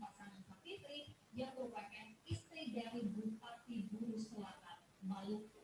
Pasangan Fitri yang merupakan istri dari Bupati Buru Selatan, Maluku.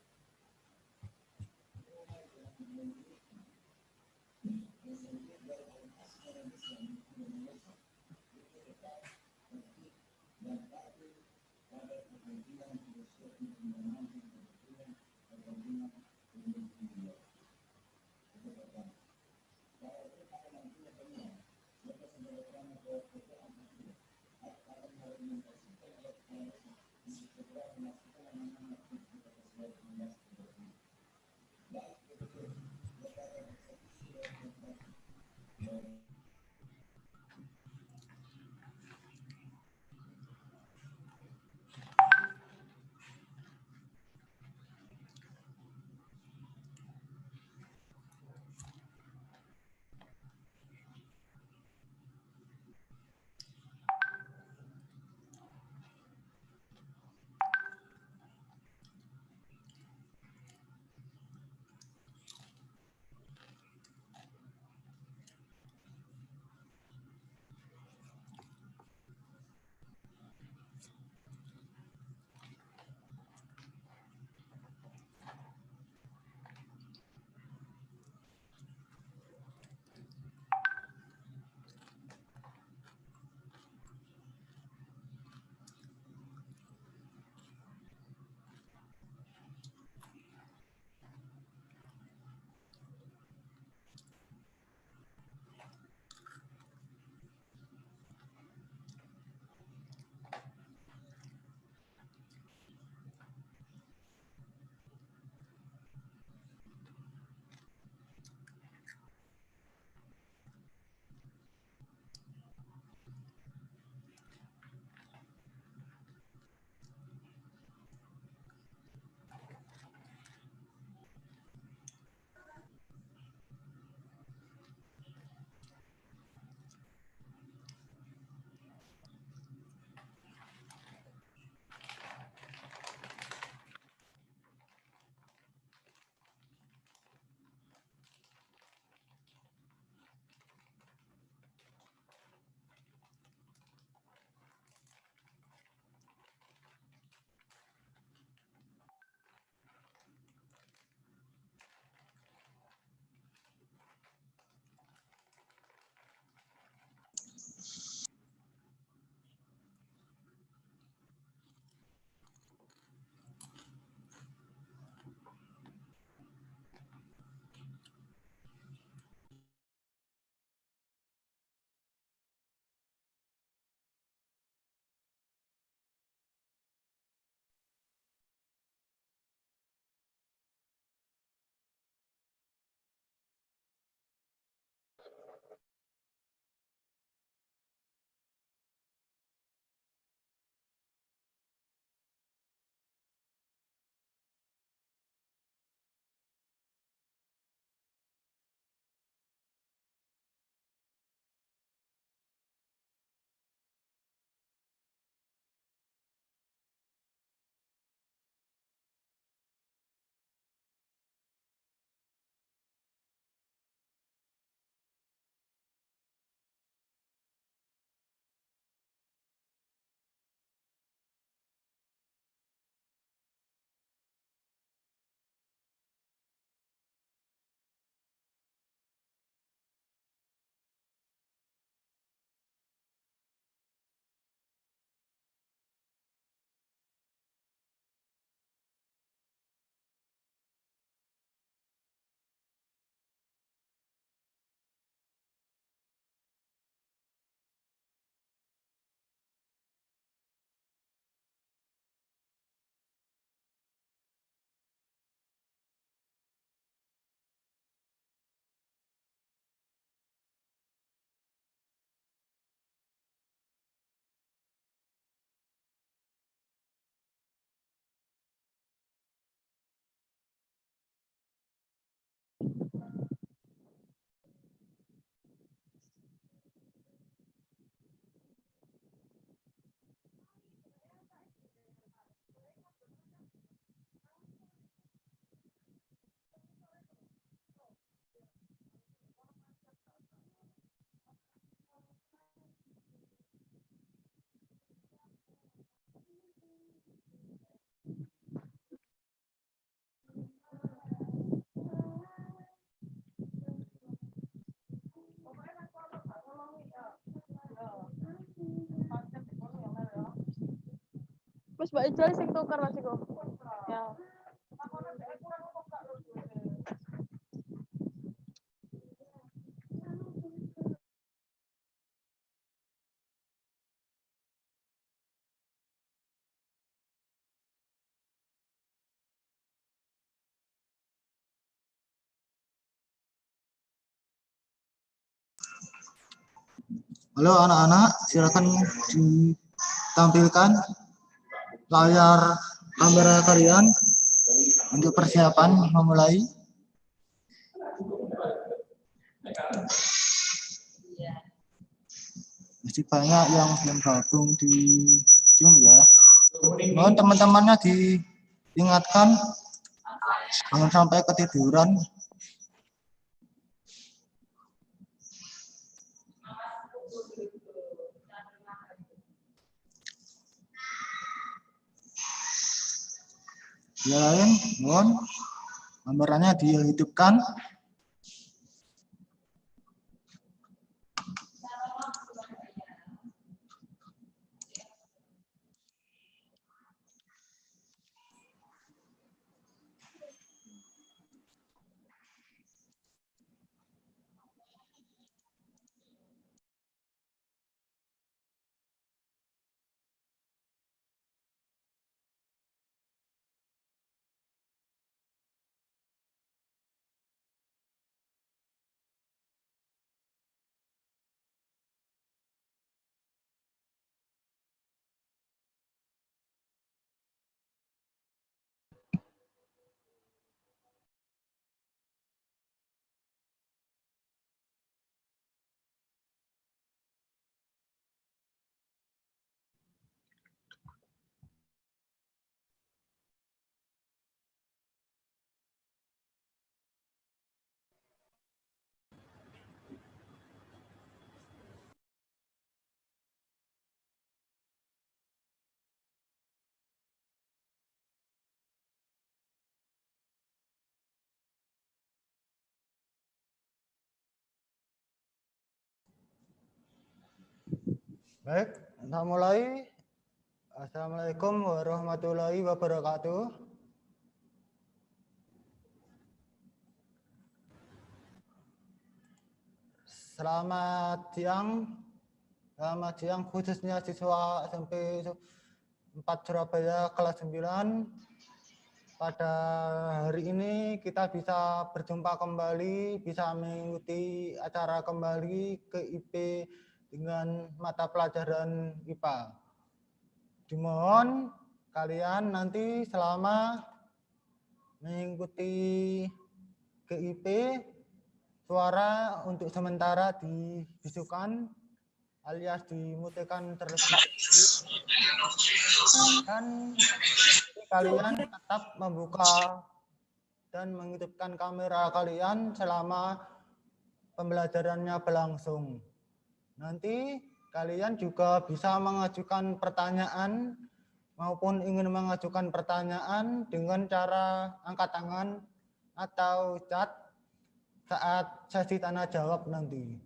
Wis Mbak Ijal sing tuker Mas Iko. Ya. Halo anak-anak, silakan ditampilkan layar kamera kalian untuk persiapan memulai. Masih banyak yang belum gabung di Zoom ya. Mohon teman-temannya diingatkan jangan sampai ketiduran. Yang lain, mohon kameranya dihidupkan. Baik, kita mulai. Assalamualaikum warahmatullahi wabarakatuh. Selamat siang khususnya siswa SMP 4 Surabaya kelas 9. Pada hari ini kita bisa berjumpa kembali, bisa mengikuti acara kembali ke IP dengan mata pelajaran IPA. Dimohon kalian nanti selama mengikuti GIP suara untuk sementara dibisukan alias dimutikan terlebih dahulu dan kalian tetap membuka dan menghidupkan kamera kalian selama pembelajarannya berlangsung. Nanti kalian juga bisa mengajukan pertanyaan maupun ingin mengajukan pertanyaan dengan cara angkat tangan atau chat saat sesi tanya jawab nanti.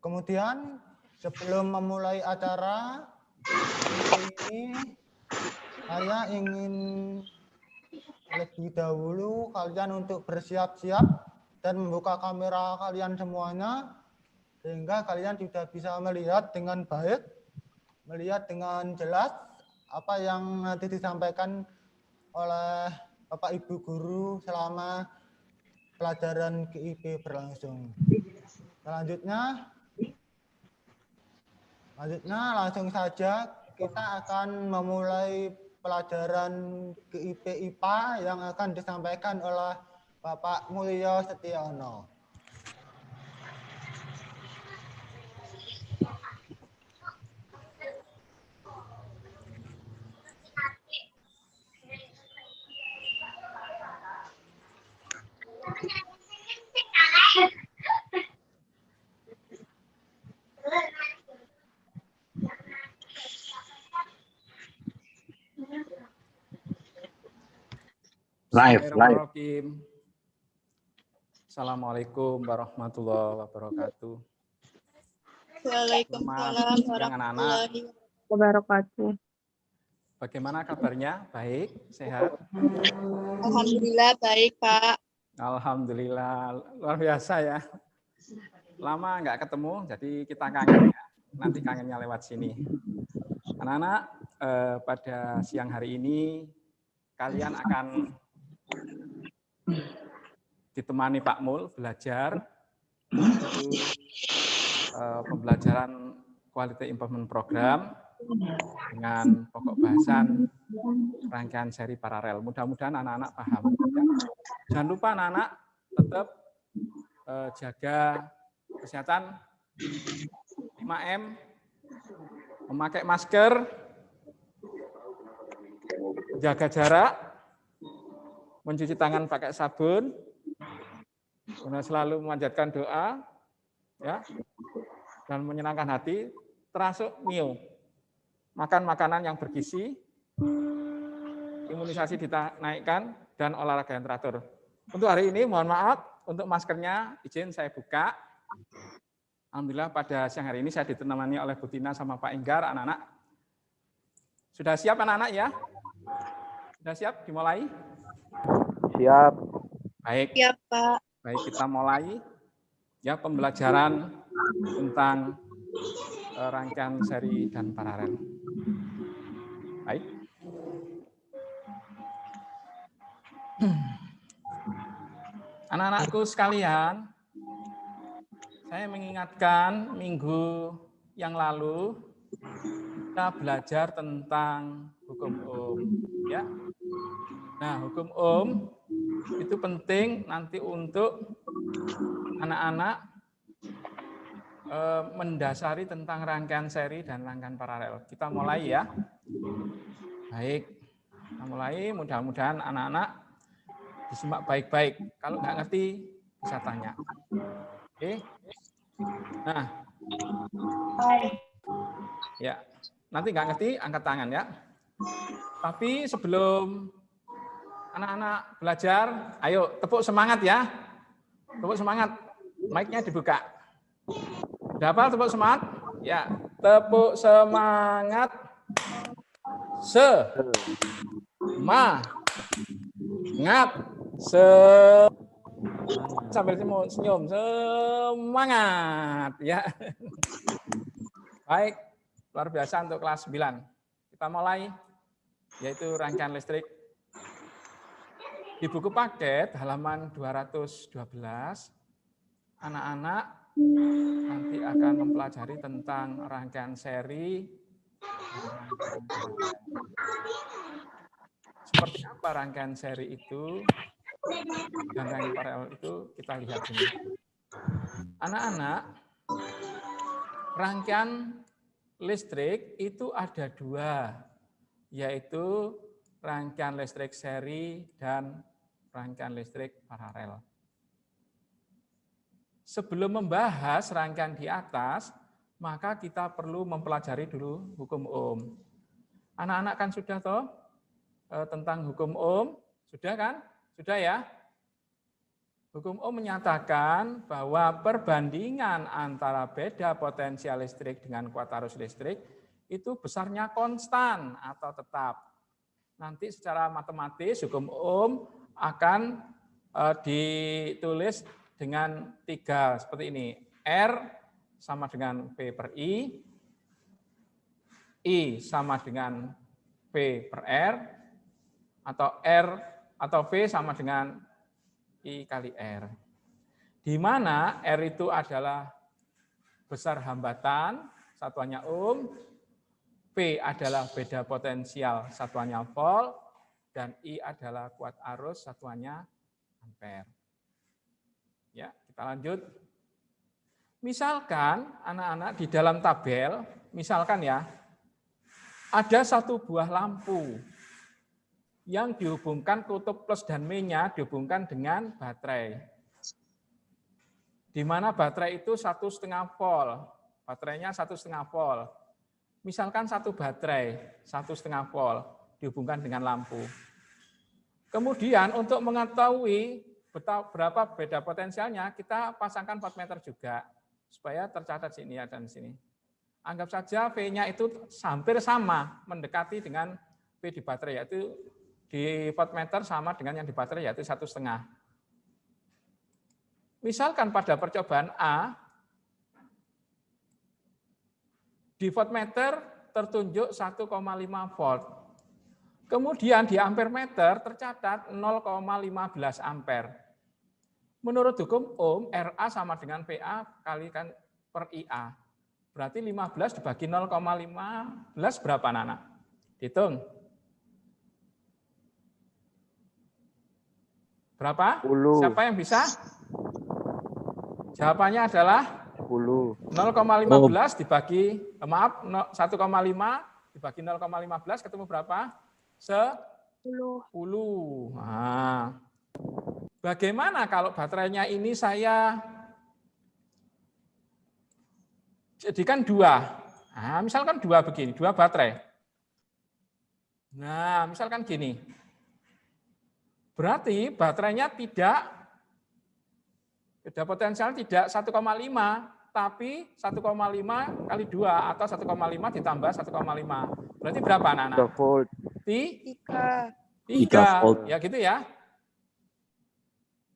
Kemudian sebelum memulai acara ini, saya ingin lebih dahulu kalian untuk bersiap-siap dan membuka kamera kalian semuanya, sehingga kalian sudah bisa melihat dengan baik, melihat dengan jelas apa yang nanti disampaikan oleh Bapak Ibu Guru selama pelajaran GIP berlangsung. Selanjutnya langsung saja kita akan memulai pelajaran GIP IPA yang akan disampaikan oleh Bapak Mulyo Setiono. Live. Assalamualaikum warahmatullahi wabarakatuh. Waalaikumsalam siang anak-anak. warahmatullahi Wabarakatuh. Bagaimana kabarnya? Baik, sehat? wabarakatuh. Alhamdulillah baik, Pak. Alhamdulillah, luar biasa ya. Lama nggak ketemu, jadi kita kangen ya. Nanti kangennya lewat sini. Anak-anak, pada siang hari ini kalian akan ditemani Pak Mul belajar itu pembelajaran Quality Improvement Program dengan pokok bahasan rangkaian seri paralel. Mudah-mudahan anak-anak paham. Ya. Jangan lupa anak-anak tetap jaga kesehatan 5M, memakai masker, menjaga jarak, mencuci tangan pakai sabun, selalu memanjatkan doa, ya, dan menyenangkan hati, termasuk mio. Makan makanan yang bergizi, imunisasi dinaikkan, dan olahraga yang teratur. Untuk hari ini, mohon maaf, untuk maskernya izin saya buka. Alhamdulillah pada siang hari ini saya ditemani oleh Bu Tina sama Pak Enggar, anak-anak. Sudah siap anak-anak ya? Sudah siap dimulai? Siap. Baik. Siap, Pak. Baik, kita mulai ya pembelajaran tentang rangkaian seri dan paralel. Baik. Anak-anakku sekalian, saya mengingatkan minggu yang lalu kita belajar tentang hukum Ohm, ya. Nah, hukum Ohm itu penting nanti untuk anak-anak mendasari tentang rangkaian seri dan rangkaian paralel. Kita mulai ya. Baik, kita mulai. Mudah-mudahan anak-anak disimak baik-baik. Kalau nggak ngerti bisa tanya. Oke. Nah, ya. Nanti nggak ngerti angkat tangan ya. Tapi sebelum anak-anak belajar, ayo tepuk semangat ya. Tepuk semangat. Mic-nya dibuka. Udah hafal tepuk semangat? Ya, tepuk semangat. Sambil senyum, semangat ya. Baik, luar biasa untuk kelas 9. Kita mulai, yaitu rangkaian listrik. Di buku paket halaman 212, anak-anak nanti akan mempelajari tentang rangkaian seri. Seperti apa rangkaian seri itu dan rangkaian paralel itu kita lihat dulu. Anak-anak, rangkaian listrik itu ada dua, yaitu rangkaian listrik seri dan rangkaian listrik paralel. Sebelum membahas rangkaian di atas, maka kita perlu mempelajari dulu hukum Ohm. Anak-anak kan sudah tahu tentang hukum Ohm? Sudah kan? Sudah ya? Hukum Ohm menyatakan bahwa perbandingan antara beda potensial listrik dengan kuat arus listrik itu besarnya konstan atau tetap. Nanti secara matematis hukum Ohm akan ditulis dengan 3 seperti ini. R sama dengan P per I sama dengan P per R, atau R atau V sama dengan I kali R. Di mana R itu adalah besar hambatan, satuannya ohm, P adalah beda potensial, satuannya volt, dan I adalah kuat arus, satuannya ampere. Ya, kita lanjut. Misalkan anak-anak di dalam tabel, misalkan ya, ada satu buah lampu yang dihubungkan kutub plus dan minusnya dihubungkan dengan baterai. Di mana baterai itu 1,5 volt, baterainya 1,5 volt. Misalkan satu baterai 1,5 volt dihubungkan dengan lampu. Kemudian untuk mengetahui berapa beda potensialnya, kita pasangkan voltmeter juga supaya tercatat sini ya dan sini. Anggap saja V-nya itu hampir sama, mendekati dengan V di baterai, yaitu di voltmeter sama dengan yang di baterai, yaitu 1,5. Misalkan pada percobaan A, di voltmeter tertunjuk 1,5 volt. Kemudian di ampere tercatat 0,15 ampere. Menurut hukum Ohm, RA sama dengan VA kalikan per IA. Berarti 15 dibagi 0,15 berapa, Nana? Hitung. Berapa? 10. Siapa yang bisa? Jawabannya adalah 10. 0,15 dibagi, 1,5 dibagi 0,15 ketemu berapa? 10. Nah, bagaimana kalau baterainya ini saya jadikan 2? Nah, misalkan 2 begini, 2 baterai. Nah, misalkan gini. Berarti baterainya tidak potensial tidak 1,5, tapi 1,5 kali 2 atau 1,5 ditambah 1,5. Berarti berapa, Nana? 3 volt. 3 volt. Ya gitu ya.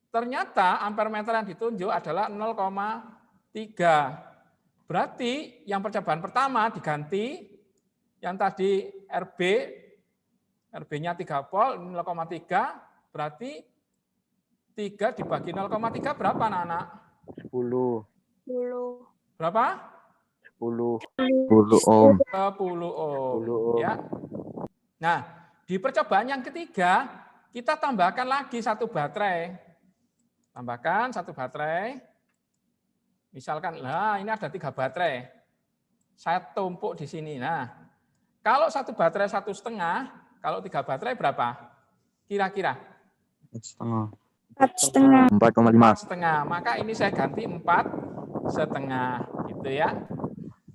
Ternyata ampermeter yang ditunjuk adalah 0,3. Berarti yang percobaan pertama diganti, yang tadi RB-nya 3 volt, 0,3, berarti 3 dibagi 0,3 berapa, anak-anak? 10. Berapa? 10 ohm. 10 ohm. Ya. Nah, di percobaan yang ketiga, kita tambahkan lagi 1 baterai. Tambahkan 1 baterai. Misalkan, ini ada 3 baterai. Saya tumpuk di sini. Nah, kalau 1 baterai 1,5, kalau 3 baterai berapa? Kira-kira? 4,5. 4,5. Maka ini saya ganti 4,5 gitu ya.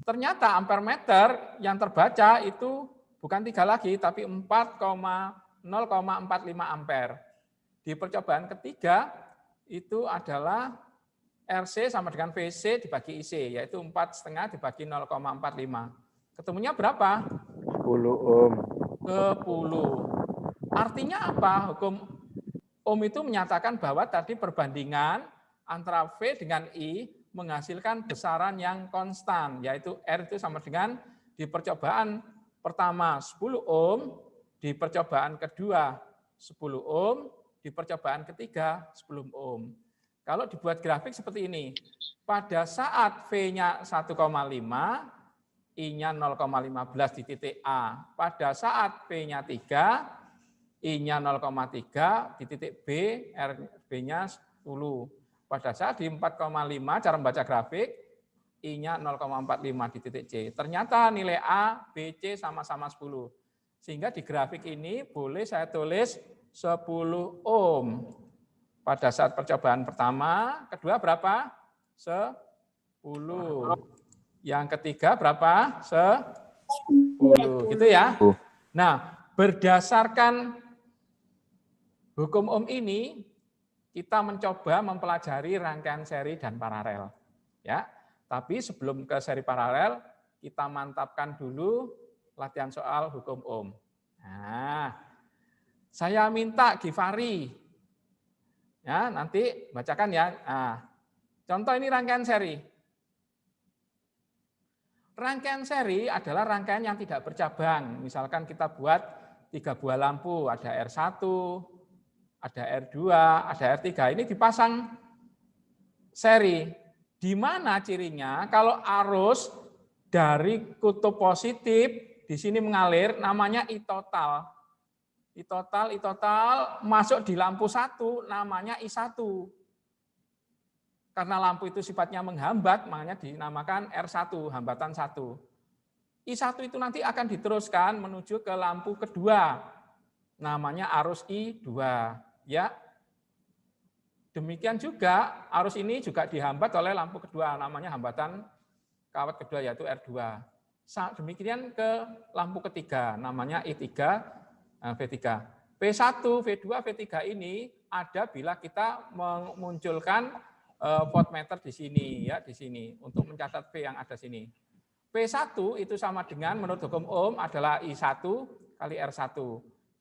Ternyata ampermeter yang terbaca itu bukan 3 lagi, tapi 0,45 ampere. Di percobaan ketiga itu adalah RC sama dengan VC dibagi IC, yaitu 4,5 dibagi 0,45. Ketemunya berapa? 10 ohm. 10. Artinya apa? Hukum Ohm itu menyatakan bahwa tadi perbandingan antara V dengan I menghasilkan besaran yang konstan, yaitu R itu sama dengan di percobaan pertama 10 ohm, di percobaan kedua 10 ohm, di percobaan ketiga 10 ohm. Kalau dibuat grafik seperti ini, pada saat V-nya 1,5, I-nya 0,15 di titik A. Pada saat V-nya 3, I-nya 0,3 di titik B, RB-nya 10. Pada saat di 4,5, cara membaca grafik, I-nya 0,45 di titik C. Ternyata nilai A, B, C sama-sama 10. Sehingga di grafik ini boleh saya tulis 10 ohm. Pada saat percobaan pertama, kedua berapa? 10. Yang ketiga berapa? 10. Gitu ya. Nah, berdasarkan hukum Ohm ini, kita mencoba mempelajari rangkaian seri dan paralel. Ya, tapi sebelum ke seri paralel, kita mantapkan dulu latihan soal hukum Ohm. Nah, saya minta Givari, ya nanti bacakan ya. Nah, contoh ini rangkaian seri. Rangkaian seri adalah rangkaian yang tidak bercabang. Misalkan kita buat 3 buah lampu, ada R1, ada R2, ada R3. Ini dipasang seri. Di mana cirinya? Kalau arus dari kutub positif di sini mengalir, namanya I total. I total masuk di lampu 1, namanya I1. Karena lampu itu sifatnya menghambat, makanya dinamakan R1, hambatan 1. I1 itu nanti akan diteruskan menuju ke lampu kedua, namanya arus I2. Ya. Demikian juga arus ini juga dihambat oleh lampu kedua, namanya hambatan kawat kedua yaitu R2. Demikian ke lampu ketiga, namanya I3, V3. V1, V2, V3 ini ada bila kita memunculkan voltmeter di sini ya, di sini untuk mencatat V yang ada sini. P1 itu sama dengan menurut hukum Ohm adalah I1 kali R1.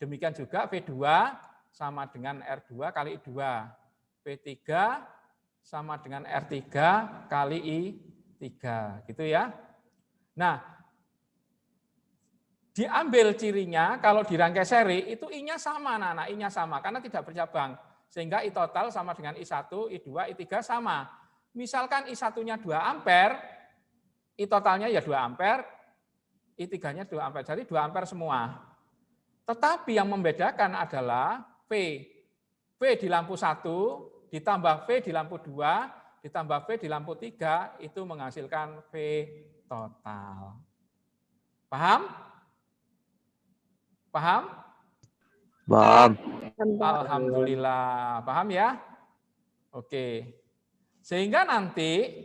Demikian juga V2 sama dengan R2 kali I2. P3 sama dengan R3 kali I3, gitu ya. Nah, diambil cirinya kalau di rangkai seri itu I-nya sama, anak-anak, I-nya sama karena tidak bercabang. Sehingga I total sama dengan I1, I2, I3 sama. Misalkan I1-nya 2 ampere, I totalnya ya 2 ampere, I3-nya 2 ampere, jadi 2 ampere semua. Tetapi yang membedakan adalah V. V di lampu 1 ditambah V di lampu 2 ditambah V di lampu 3 itu menghasilkan V total. Paham? Paham? Paham. Alhamdulillah. Paham ya? Oke. Sehingga nanti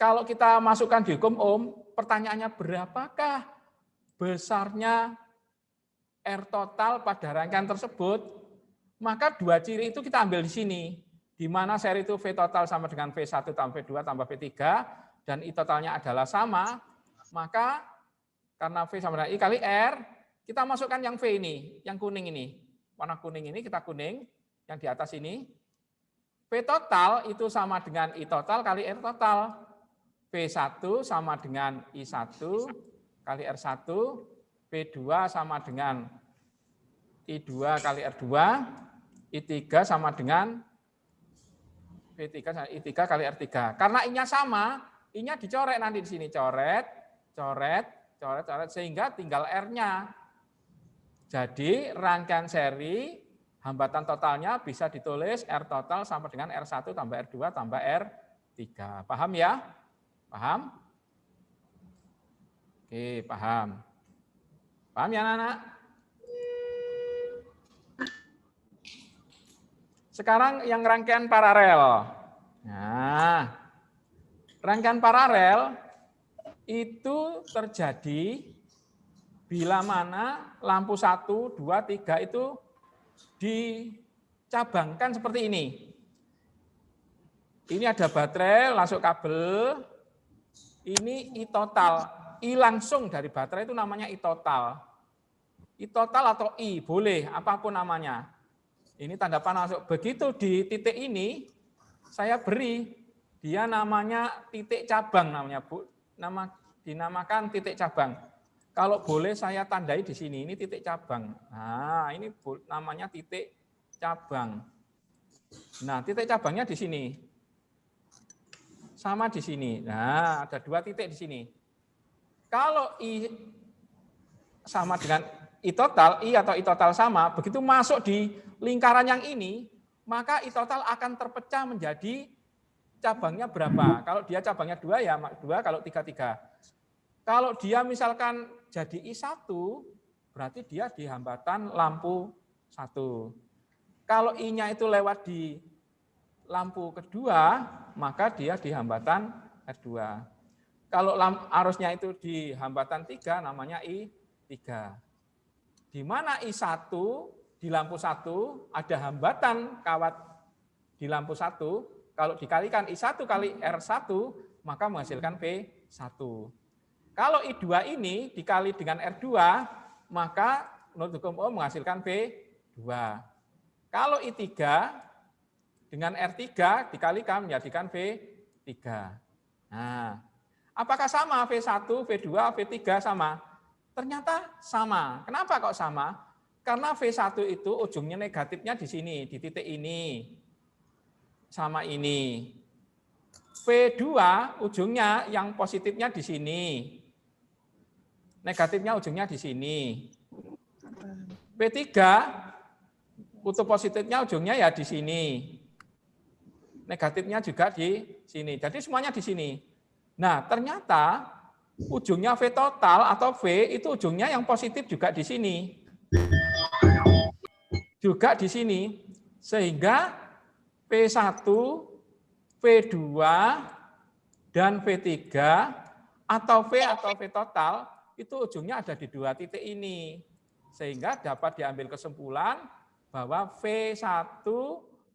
kalau kita masukkan di hukum Ohm, pertanyaannya berapakah besarnya R total pada rangkaian tersebut? Maka dua ciri itu kita ambil di sini. Di mana seri itu V total sama dengan V1 tambah V2 tambah V3 dan I totalnya adalah sama, maka karena V sama dengan I kali R, kita masukkan yang V ini, yang kuning ini. Warna kuning ini kita kuning, yang di atas ini. V total itu sama dengan I total kali R total. V1 sama dengan I1 kali R1, V2 sama dengan I2 kali R2, I3 sama dengan V3 sama I3 kali R3. Karena I-nya sama, I-nya dicoret nanti di sini, coret, coret, coret, coret, sehingga tinggal R-nya. Jadi rangkaian seri hambatan totalnya bisa ditulis R total sama dengan R1 tambah R2 tambah R3. Paham ya? Paham? Oke, paham. Paham ya anak-anak? Sekarang yang rangkaian paralel. Nah, rangkaian paralel itu terjadi bila mana lampu 1, 2, 3 itu dicabangkan seperti ini. Ini ada baterai, masuk kabel. Ini I total. I langsung dari baterai itu namanya I total. I total atau I, boleh, apapun namanya. Ini tanda panah masuk. Begitu di titik ini, saya beri, dia namanya titik cabang namanya, Bu. Dinamakan titik cabang. Kalau boleh saya tandai di sini, ini titik cabang. Nah, ini namanya titik cabang. Nah, titik cabangnya di sini. Sama di sini. Nah, ada dua titik di sini. Kalau I sama dengan I total, I atau I total sama, begitu masuk di lingkaran yang ini, maka I total akan terpecah menjadi cabangnya berapa. Kalau dia cabangnya 2 ya 2, kalau 3, 3. Kalau dia misalkan jadi I1, berarti dia di hambatan lampu 1. Kalau I-nya itu lewat di lampu kedua, maka dia di hambatan R2. Kalau arusnya itu di hambatan 3, namanya I3. Di mana I1 di lampu 1 ada hambatan kawat di lampu 1, kalau dikalikan I1 kali R1, maka menghasilkan V1. Kalau I2 ini dikali dengan R2, maka menurut hukum Ohm menghasilkan V2. Kalau I3 dengan R3 dikalikan menjadikan V3. Nah, apakah sama V1, V2, V3 sama? Ternyata sama. Kenapa kok sama? Karena V1 itu ujungnya negatifnya di sini, di titik ini. Sama ini. V2 ujungnya yang positifnya di sini. Negatifnya ujungnya di sini. V3 kutub positifnya ujungnya ya di sini. Negatifnya juga di sini. Jadi semuanya di sini. Nah, ternyata ujungnya V total atau V itu ujungnya yang positif juga di sini. Juga di sini. Sehingga V1, V2, dan V3 atau V total itu ujungnya ada di dua titik ini. Sehingga dapat diambil kesimpulan bahwa V1,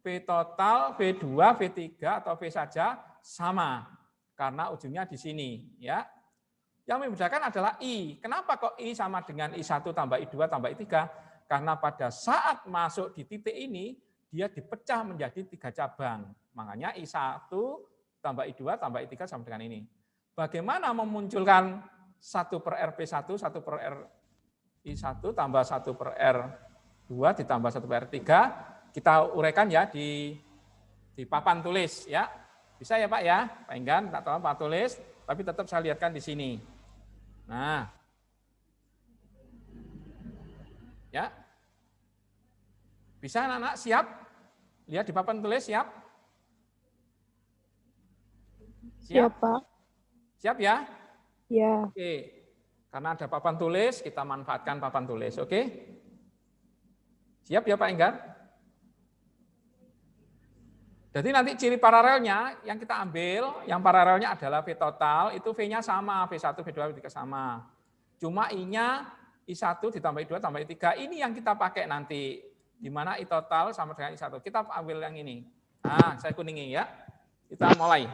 V total, V2, V3 atau V saja sama karena ujungnya di sini, ya. Yang membedakan adalah I. Kenapa kok I sama dengan I1 tambah I2 tambah I3? Karena pada saat masuk di titik ini dia dipecah menjadi 3 cabang. Makanya I1 tambah I2 tambah I3 sama dengan ini. Bagaimana memunculkan 1 per RP1, 1 per RI1 tambah 1 per R2 ditambah 1 per R3, kita uraikan ya di papan tulis ya. Bisa ya Pak ya? Pak Enggan, tak tahu Pak tulis, tapi tetap saya lihatkan di sini. Nah. Ya. Bisa anak-anak siap? Lihat di papan tulis siap? Siap, Pak. Siap ya? Ya. Oke. Karena ada papan tulis, kita manfaatkan papan tulis, oke? Siap ya Pak Enggar? Jadi nanti ciri paralelnya yang kita ambil, yang paralelnya adalah V total, itu V-nya sama, V1, V2, V3 sama. Cuma I-nya I1 ditambah I2 tambah I3, ini yang kita pakai nanti. Di mana I total sama dengan I1. Kita ambil yang ini. Nah, saya kuningi ya. Kita mulai.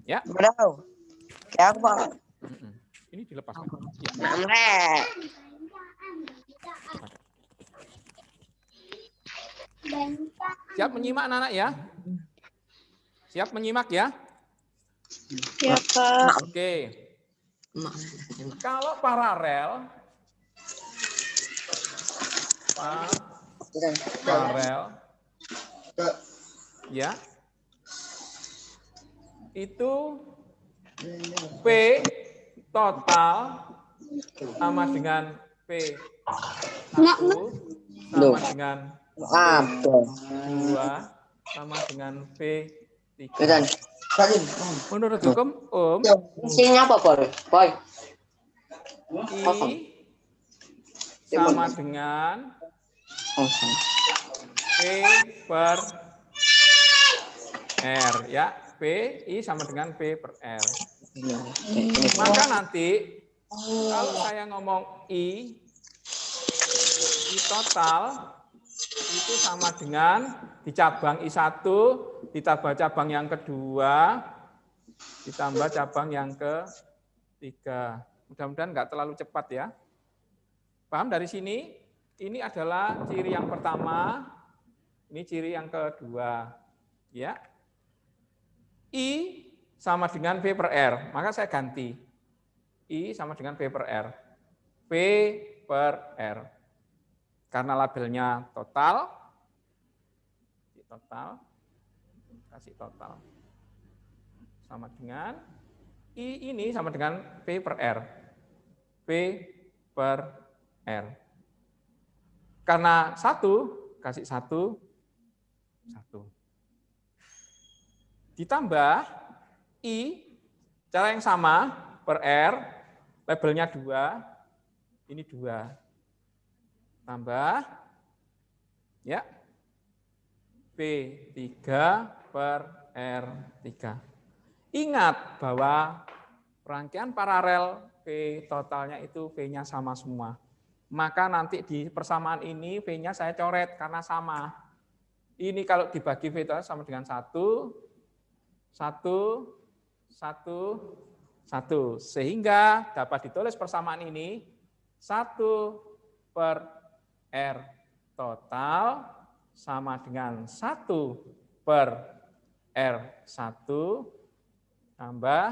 Ya. Bro. Kayak apa? Ini dilepas. Ya. Siap menyimak anak-anak ya? Siap menyimak ya? Siap, Pak. Oke. Kalau paralel, ya, itu P total sama dengan P1 sama dengan P2 sama dengan P3. Menurut hukum Isinya apa, Boy? I sama dengan P per R ya. P, I sama dengan P per R. Maka nanti kalau saya ngomong I total itu sama dengan di cabang I1 ditambah cabang yang kedua ditambah cabang yang ketiga. Mudah-mudahan nggak terlalu cepat ya. Paham dari sini? Ini adalah ciri yang pertama, ini ciri yang kedua. Ya. I sama dengan V per R, maka saya ganti. I sama dengan V per R. V per R. Karena labelnya total, kasih total. Sama dengan I ini sama dengan V per R. V per R. Karena 1, kasih 1. Ditambah I, cara yang sama, per R, labelnya 2, ini 2. Tambah, ya, P3 per R3. Ingat bahwa rangkaian paralel V totalnya itu V-nya sama semua. Maka nanti di persamaan ini V-nya saya coret karena sama. Ini kalau dibagi V total sama dengan 1, 1, 1, 1. Sehingga dapat ditulis persamaan ini 1 per R total sama dengan 1 per R1 tambah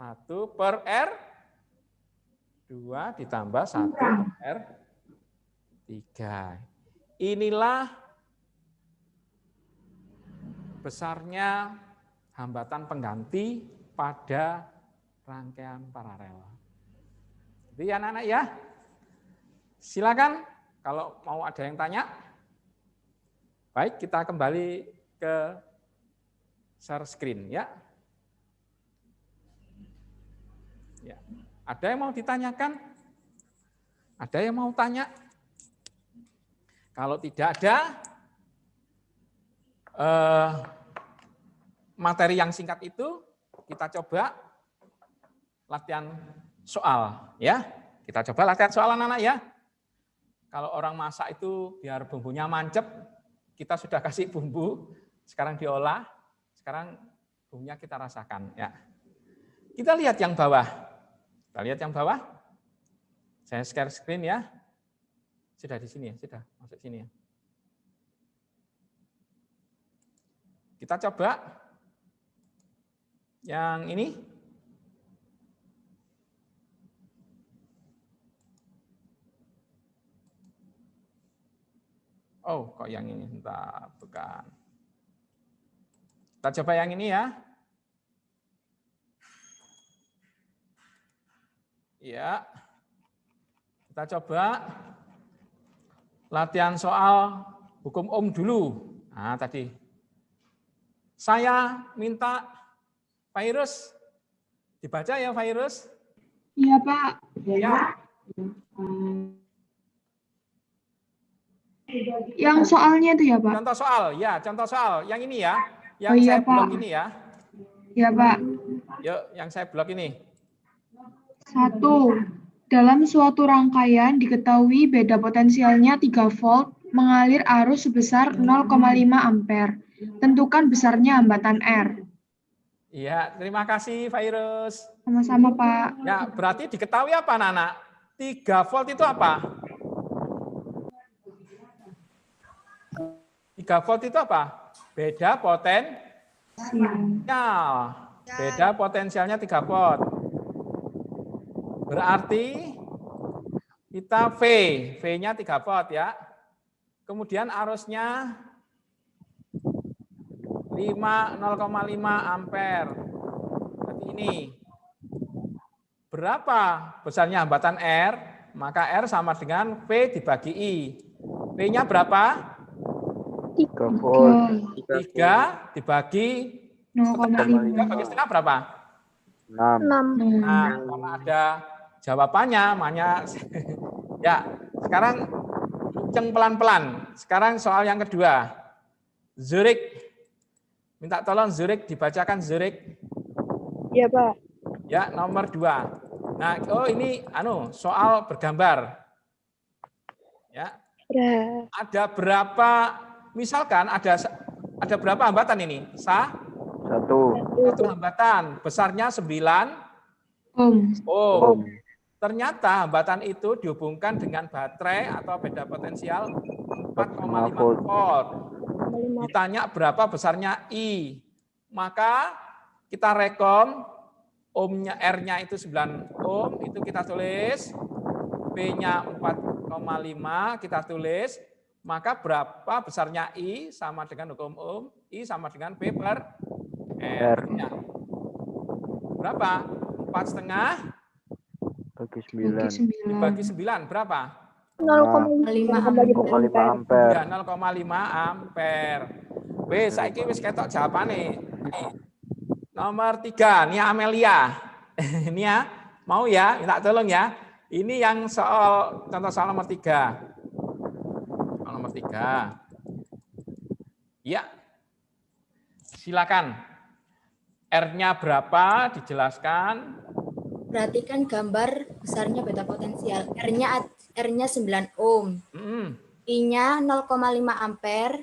1 per R2 ditambah 1 per R3. Inilah besarnya hambatan pengganti pada rangkaian paralel. Jadi ya anak-anak ya, silakan kalau mau ada yang tanya. Baik, kita kembali ke share screen ya. Ya. Ada yang mau ditanyakan? Ada yang mau tanya? Kalau tidak ada, materi yang singkat itu kita coba latihan soal ya. Kita coba latihan soal anak-anak ya. Kalau orang masak itu biar bumbunya mancep, kita sudah kasih bumbu, sekarang diolah, sekarang bumbunya kita rasakan. Ya. Kita lihat yang bawah. Kita lihat yang bawah. Saya share screen ya. Sudah di sini ya, sudah masuk sini ya. Kita coba yang ini. Oh, kok yang ini? Entah, bukan. Kita coba yang ini ya. Ya. Kita coba latihan soal hukum Ohm dulu. Nah, tadi. Saya minta Virus dibaca ya, Virus. Iya, Pak. Ya. Yang soalnya itu ya, Pak? Contoh soal, ya, contoh soal. Yang ini ya, yang Oh, iya, saya blok Pak. ini ya. Iya, Pak. Yuk, yang saya blok ini. 1. Dalam suatu rangkaian diketahui beda potensialnya 3 volt mengalir arus sebesar 0,5 ampere. Tentukan besarnya hambatan R. Iya, terima kasih, Virus. Sama-sama, Pak. Ya, berarti diketahui apa, anak-anak? 3 volt itu apa? 3 volt itu apa? Beda potensial. Beda potensialnya 3 volt. Berarti kita V-nya 3 volt ya. Kemudian arusnya 0,5 ampere. Berarti ini. Berapa besarnya hambatan R? Maka R sama dengan V dibagi I. V-nya berapa? 3 volt. 3 dibagi 0,5. bagi setengah berapa? 6. Nah, karena ada jawabannya, makanya ya. Sekarang kenceng pelan-pelan. Sekarang soal yang kedua. Zurich. Minta tolong Zurich dibacakan Zurich. Iya, Pak. Ya, nomor 2. Nah, oh ini soal bergambar. Ya. Ada berapa, misalkan ada berapa hambatan ini? 1 hambatan, besarnya 9 ohm. Ternyata hambatan itu dihubungkan dengan baterai atau beda potensial 4,5 volt. Ditanya berapa besarnya I. Maka kita rekom ohmnya R-nya itu 9 ohm, itu kita tulis. P-nya 4,5 kita tulis. Maka berapa besarnya I sama dengan hukum Ohm? I sama dengan P per R-nya. Berapa? 4,5 bagi 9. dibagi 9 berapa? 0,5 ampere. Ya, 0,5 ampere. Wis saiki wis ketok jawabane. Nomor 3, Nia Amelia. Nia, mau ya? Minta tolong ya. Ini yang soal contoh soal nomor 3. Soal nomor 3. Ya. Silakan. R-nya berapa? Dijelaskan. Perhatikan gambar besarnya beda potensial. R-nya 9 ohm. I-nya 0,5 ampere.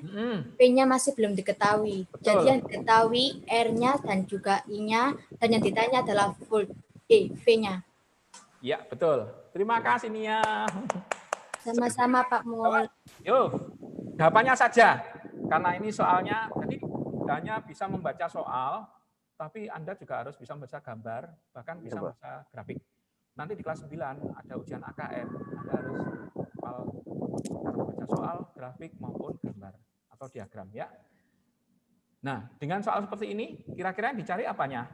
P-nya masih belum diketahui. Betul. Jadi yang diketahui R-nya dan juga I-nya, dan yang ditanya adalah volt V-nya. Ya, betul. Terima kasih Nia. Sama-sama Pak Mul. Yuk, jawabannya saja. Karena ini soalnya, jadi hanya bisa membaca soal, tapi Anda juga harus bisa membaca gambar, bahkan bisa membaca grafik. Nanti di kelas 9 ada ujian AKM, Anda harus hafal membaca soal, grafik maupun gambar atau diagram ya. Nah, dengan soal seperti ini, kira-kira yang dicari apanya?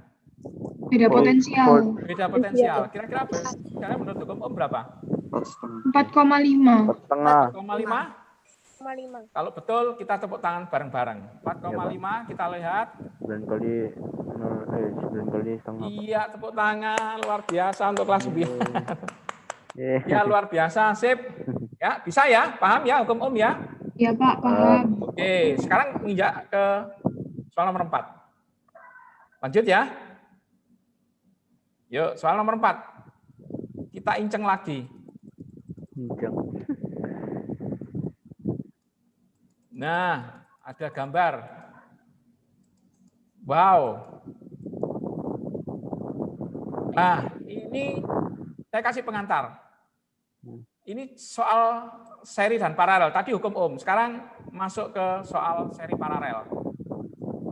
Beda potensial. Beda potensial. Kira-kira bedanya menurut hukum Ohm berapa? 4,5. 4,5. Kalau betul kita tepuk tangan bareng-bareng. 4,5 kita lihat. 9 kali setengah. Iya, tepuk tangan luar biasa untuk kelas 9. Ya, luar biasa, sip. Ya, bisa ya? Paham ya hukum Ohm ya? Iya, Pak, paham. Oke, sekarang menginjak ke soal nomor 4. Lanjut ya. Yuk, soal nomor 4. Kita inceng lagi. Nah, ada gambar. Wow. Nah, ini saya kasih pengantar. Ini soal seri dan paralel. Tadi hukum Ohm. Sekarang masuk ke soal seri paralel.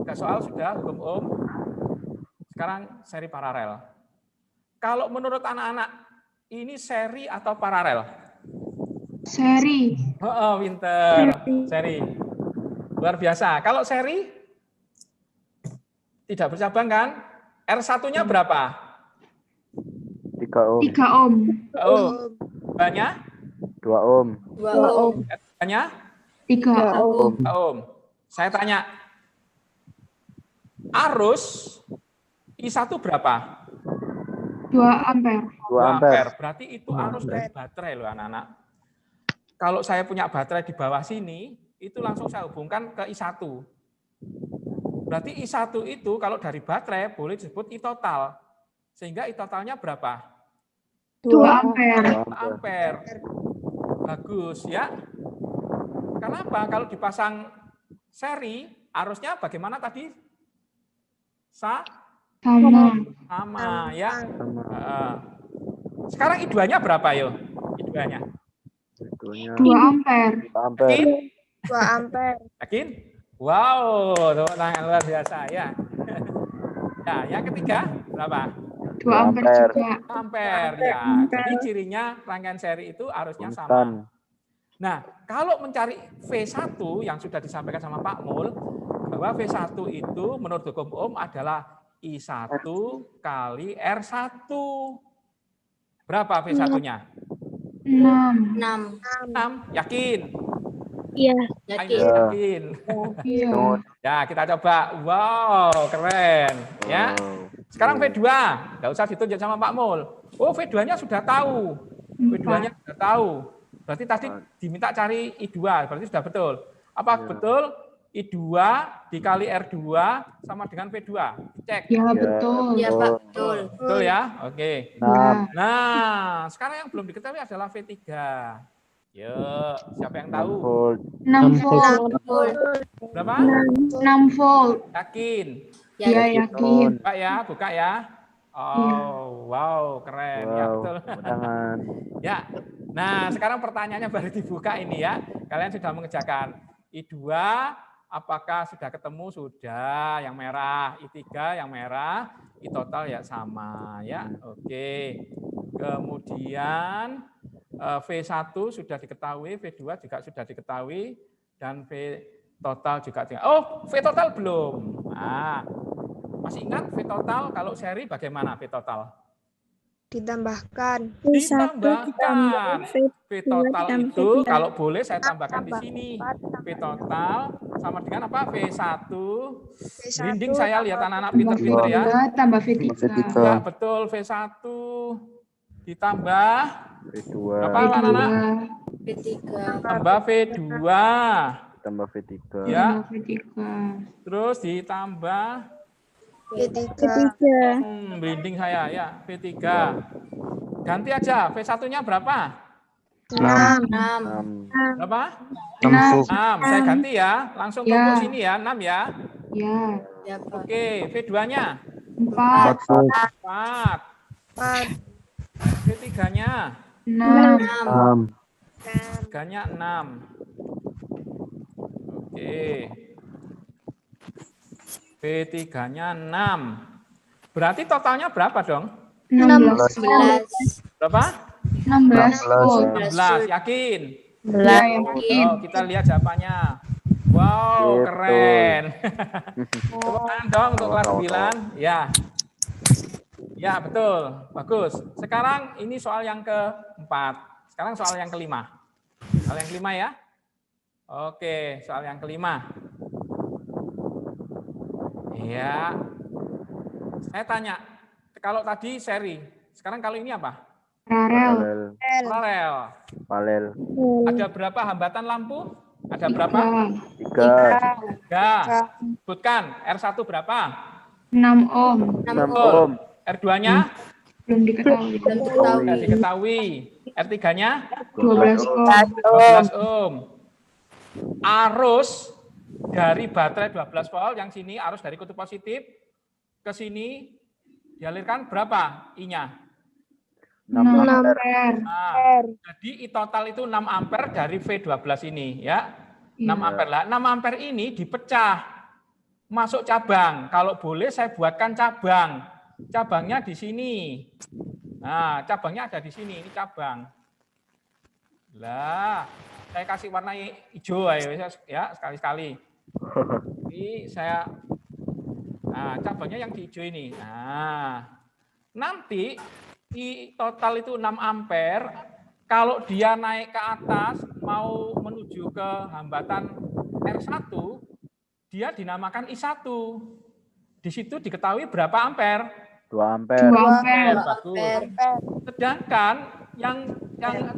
Ke soal sudah hukum Ohm. Sekarang seri paralel. Kalau menurut anak-anak, ini seri atau paralel? Seri. Oh, pinter. Seri. Luar biasa. Kalau seri, tidak bercabang kan? R1-nya berapa? 3 ohm. 3 ohm. Oh, banyak? 2 ohm. 2 ohm. Banyak? 3 ohm. 3 ohm. Saya tanya, arus I1 berapa? 2 ampere. 2 ampere. Berarti itu arus dari baterai loh anak-anak. Kalau saya punya baterai di bawah sini, itu langsung saya hubungkan ke I1. Berarti I1 itu kalau dari baterai boleh disebut I total. Sehingga I totalnya berapa? 2 ampere. 2 ampere. Bagus ya. Kenapa? Kalau dipasang seri, arusnya bagaimana tadi? Sama. Sama ya. Sama. Sekarang I2-nya berapa yo? I2-nya? Itunya 2 ampere. 2 ampere. Yakin? 2 ampere. Yakin? Wow, tepuk tangan luar biasa ya. Ya, yang ketiga berapa? 2 ampere juga. Ampere ya. Jadi cirinya rangkaian seri itu arusnya sama. Konstan. Nah, kalau mencari V1 yang sudah disampaikan sama Pak Mul, bahwa V1 itu menurut hukum Ohm adalah I1 kali R1. Berapa V1-nya? 6. 6. 6. Yakin? Iya. Yakin? Iya. Ya, kita coba. Wow, keren. Ya. Sekarang V2. Nggak usah ditunjuk sama Pak Mul. Oh, V2-nya sudah tahu. V2-nya sudah tahu. Berarti tadi diminta cari I2. Berarti sudah betul. Apa betul? I2 dikali R2 sama dengan V2. Cek. Ya, betul. Iya, Pak, betul. Betul ya? Oke. Ya. Nah, sekarang yang belum diketahui adalah V3. Yuk, siapa yang tahu? 6 volt. Berapa? 6 volt. Yakin? Ya, yakin. Buka ya, buka ya. Oh, wow, keren. Ya, Wow, betul. tangan. Ya. Nah, sekarang pertanyaannya baru dibuka ini ya. Kalian sudah mengerjakan I2, apakah sudah ketemu? Sudah, yang merah. I3 yang merah, I total ya sama ya. Oke. Kemudian V1 sudah diketahui, V2 juga sudah diketahui, dan V total juga. Oh, V total belum. Nah, masih ingat V total kalau seri bagaimana V total? Ditambahkan. Ditambahkan. V total itu kalau boleh saya tambahkan di sini. V total sama dengan apa? V1. Merinding saya lihat anak-anak pinter-pinter ya. Tambah V3. Ya, betul, V1 ditambah V2. berapa anak-anak? V3. Tambah V2. Tambah V3. Ya. V3. Terus ditambah V3. merinding saya ya, V3. Ganti aja, V1-nya berapa? 6. Berapa? 6. 6. Saya ganti ya, langsung Ya. kumpul sini ya, 6 ya. Ya. Ya, Pak. Oke, V2-nya 4. 4. V3-nya 6. 6. 3-nya 6. Oke. V3-nya 6. Berarti totalnya berapa dong? 16. 11. Berapa? 16 volt. 16. Yakin? Ya, yakin. Oh, kita lihat jawabannya. Wow, Betul. keren. Tepuk tangan dong untuk kelas 9. Ya. Ya, betul. Bagus. Sekarang ini soal yang keempat. Sekarang soal yang kelima. Soal yang kelima ya. Oke, soal yang kelima. Ya. Saya tanya, kalau tadi seri, sekarang kalau ini apa? Paralel. Paralel. Paralel. Ada berapa hambatan lampu? Ada berapa? 3. 3. Sebutkan, R1 berapa? 6 ohm. 6 ohm. R2-nya? Belum diketahui. Sudah diketahui. R3-nya? 12 ohm. 12 ohm. arus dari baterai 12 volt yang sini, arus dari kutub positif ke sini dialirkan berapa I-nya? 6 6 ampere. ampere. Nah, jadi I total itu 6 ampere dari V12 ini ya. 6 ampere lah. 6 ampere ini dipecah masuk cabang. Kalau boleh saya buatkan cabang. Cabangnya di sini. Nah, cabangnya ada di sini. Ini cabang. Lah, saya kasih warna hijau ya sekali-sekali. Ini saya cabangnya yang di hijau ini. Nah, nanti I total itu 6 ampere, kalau dia naik ke atas mau menuju ke hambatan R1, dia dinamakan I1. Di situ diketahui berapa ampere? 2 ampere. 2 ampere. Bagus. Sedangkan yang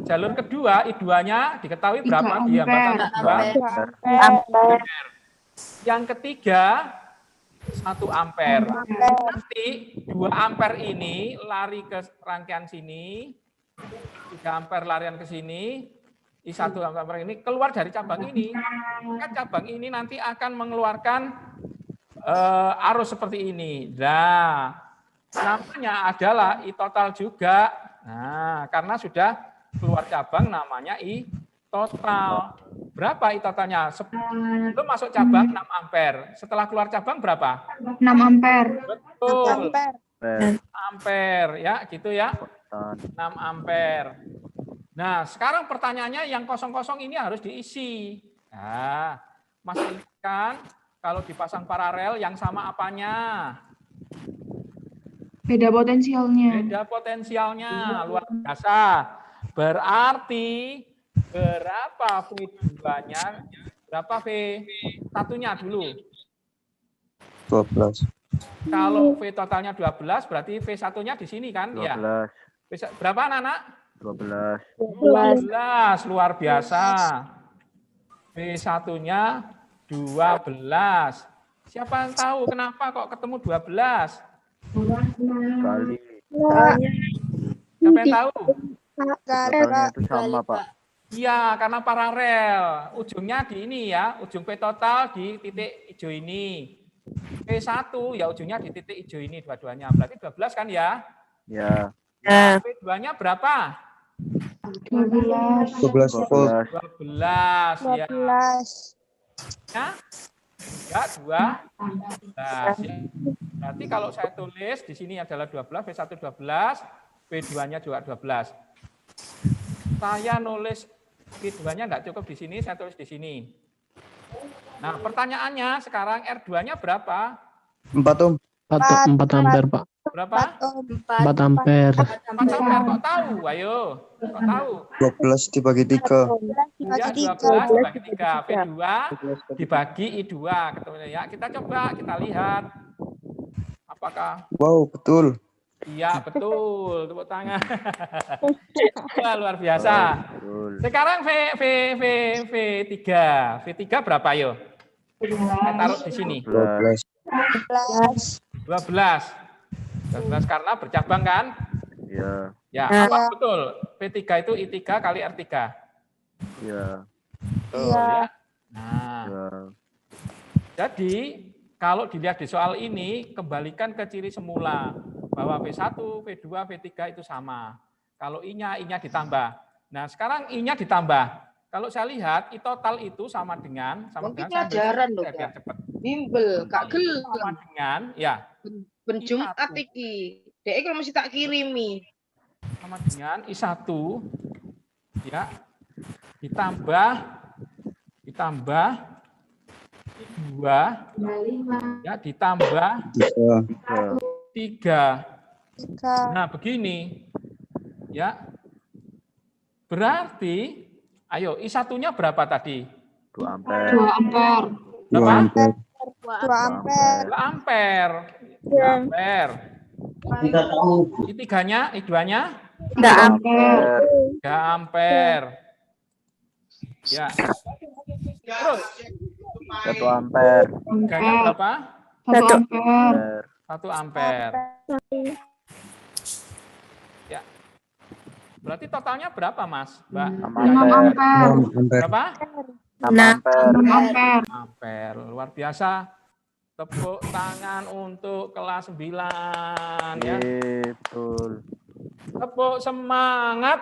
jalur kedua, I2-nya diketahui berapa? 3 Di hambatan ampere. R2. Yang ketiga, 1 ampere. Nanti 2 ampere ini lari ke rangkaian sini, 3 ampere larian ke sini, I1 ampere ini keluar dari cabang ini. Maka cabang ini nanti akan mengeluarkan arus seperti ini. Nah, namanya adalah I total juga. Nah, karena sudah keluar cabang namanya I total. Berapa I totalnya? Sebelum masuk cabang 6 ampere. Setelah keluar cabang berapa? 6 ampere. Betul. 6 ampere ya, gitu ya. 6 ampere. Nah, sekarang pertanyaannya yang kosong-kosong ini harus diisi. Nah, Mas ingatkan kalau dipasang paralel yang sama apanya? Beda potensialnya. Beda potensialnya, luar biasa. Berarti berapa V2-nya? Berapa V1-nya dulu? 12. Kalau V totalnya 12, berarti V1-nya di sini kan? 12. Ya. Berapa anak-anak? 12. 12, luar biasa. V1-nya 12. Siapa yang tahu kenapa kok ketemu 12? Kali. Siapa yang tahu? Totalnya itu sama, Pak. Iya, karena paralel. Ujungnya di ini ya, ujung P total di titik hijau ini. P1 ya ujungnya di titik hijau ini dua-duanya. Berarti 12 kan ya? Ya. Nah, P2-nya berapa? 12. 12 volt. 12 ya. Ya? Ya, 12. Ya. Berarti kalau saya tulis di sini adalah 12, P1 12, P2-nya juga 12. Saya nulis P2-nya enggak cukup di sini, saya tulis di sini. Nah, pertanyaannya sekarang R2-nya berapa? 4 ohm. 4 ampere, Pak. Berapa? 4 ampere. 4 ampere, kok tahu? Ayo, kok tahu? 12 dibagi 3. Ya, 12 dibagi 3. P2 dibagi I2. Ya, kita coba, kita lihat. Apakah? Wow, betul. Iya, betul. Tepuk tangan. Wah, luar biasa. Sekarang V3. V3 berapa, ayo? Saya taruh di sini. 12. 12 karena bercabang kan? Iya. Ya, apa betul? P3 itu I3 kali R3. Iya. Ya. Nah, Ya. jadi kalau dilihat di soal ini, kembalikan ke ciri semula bahwa V1, V2, V3 itu sama. Kalau I-nya ditambah. Nah, sekarang I-nya ditambah. Kalau saya lihat, I total itu sama dengan pelajaran loh, Kak. Cepat. Bimbel, Kak Gel. Sama dengan ya. Ben Jumat iki. Dek kalau mesti tak kirimi. Sama dengan I1 ya ditambah I2 ya ditambah 3. Nah, begini. Ya. Berarti ayo I1-nya berapa tadi? 2 ampere. 2 ampere. Berapa? 2 ampere. 2 ampere. 2 ampere. I3-nya, I2-nya? 3 ampere. 3 ampere. Ya. Terus 1 ampere. I3-nya berapa? 1 ampere. 1 ampere. Ya. Berarti totalnya berapa, Mas? Mbak? 6 ampere. Berapa? ampere. Ampere. Luar biasa. Tepuk tangan untuk kelas 9 ya. Betul. Tepuk semangat.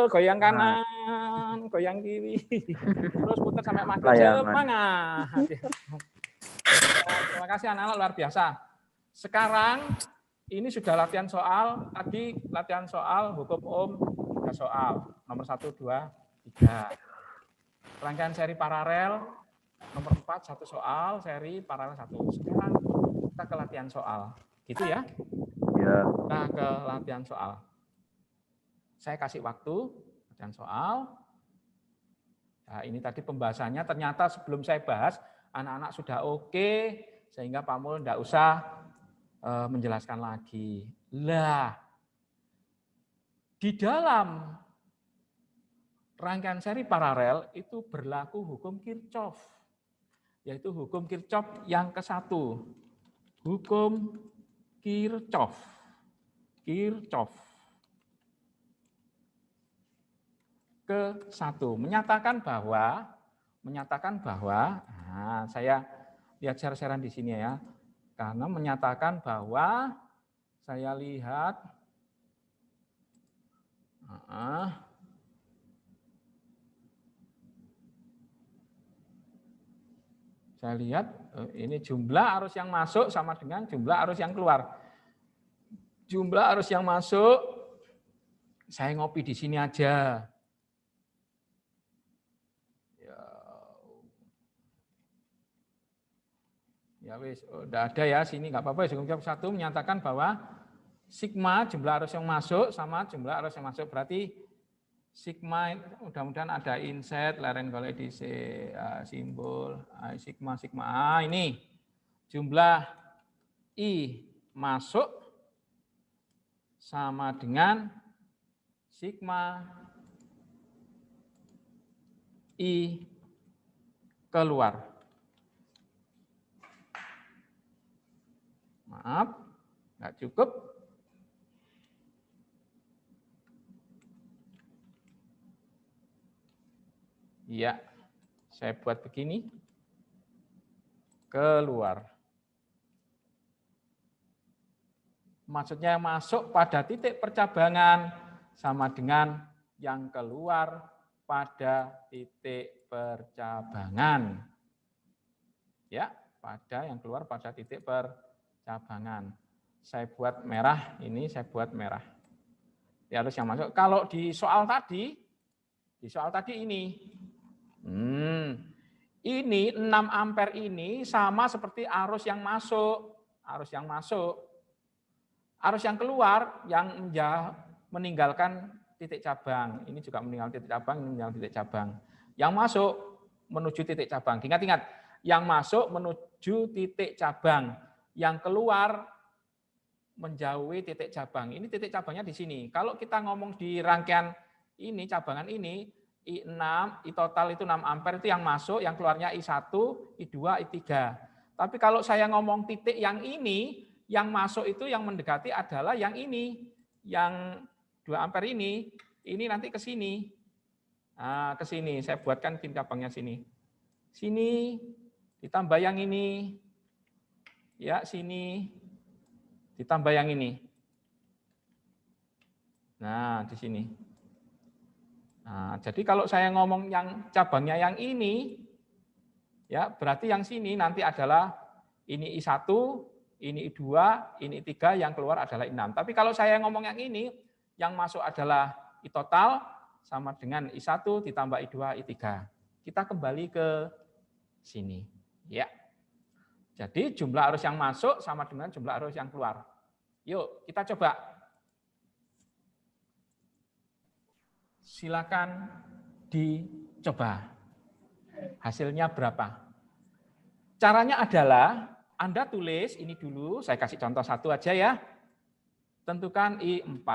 Goyang kanan, goyang kiri. Terus putar sampai maghrib. Semangat. Terima kasih anak-anak, luar biasa. Sekarang ini sudah latihan soal. Tadi latihan soal hukum Ohm 3 soal. Nomor 1, 2, 3. Rangkaian seri paralel nomor 4 1 soal, seri paralel 1. Sekarang kita ke latihan soal. Gitu ya? Ya. Kita ke latihan soal. Saya kasih waktu latihan soal. Nah, ini tadi pembahasannya ternyata sebelum saya bahas anak-anak sudah oke sehingga Pak Mul enggak usah menjelaskan lagi. Lah, di dalam rangkaian seri paralel itu berlaku hukum Kirchhoff, yaitu hukum Kirchhoff yang ke-1. Hukum Kirchhoff. Ke-1 menyatakan bahwa saya lihat share-sharean di sini ya. Karena menyatakan bahwa saya lihat ini jumlah arus yang masuk sama dengan jumlah arus yang keluar. Jumlah arus yang masuk, saya ngopi di sini aja. Ya wis, udah ada ya sini nggak apa-apa. Hukum Kirchhoff 1 menyatakan bahwa sigma jumlah arus yang masuk sama jumlah arus yang masuk, berarti sigma, mudah-mudahan ada inset, leren kalau di simbol sigma ini jumlah I masuk sama dengan sigma I keluar. Maaf, nggak cukup. Iya, saya buat begini. Keluar. Maksudnya yang masuk pada titik percabangan sama dengan yang keluar pada titik percabangan. Ya, pada yang keluar pada titik percabangan. Saya buat merah, ini saya buat merah. Ya, harus yang masuk. Kalau di soal tadi ini 6 ampere ini sama seperti arus yang masuk. Arus yang masuk. Arus yang keluar yang meninggalkan titik cabang. Ini juga meninggalkan titik cabang, ini meninggalkan titik cabang. Yang masuk menuju titik cabang. Ingat-ingat, yang masuk menuju titik cabang. Yang keluar menjauhi titik cabang. Ini titik cabangnya di sini. Kalau kita ngomong di rangkaian ini, cabangan ini, I6, I total itu 6 ampere itu yang masuk, yang keluarnya I1, I2, I3. Tapi kalau saya ngomong titik yang ini, yang masuk itu yang mendekati adalah yang ini. Yang 2 ampere ini nanti ke sini. Nah, ke sini, saya buatkan pin cabangnya sini. Sini, ditambah yang ini. Ya, sini. Ditambah yang ini. Nah, di sini. Nah, jadi kalau saya ngomong yang cabangnya yang ini, ya berarti yang sini nanti adalah ini I1, ini I2, ini I3, yang keluar adalah I6. Tapi kalau saya ngomong yang ini, yang masuk adalah I total sama dengan I1 ditambah I2, I3. Kita kembali ke sini. Ya. Jadi jumlah arus yang masuk sama dengan jumlah arus yang keluar. Yuk, kita coba. Silakan dicoba. Hasilnya berapa? Caranya adalah Anda tulis ini dulu, saya kasih contoh satu aja ya. Tentukan I4.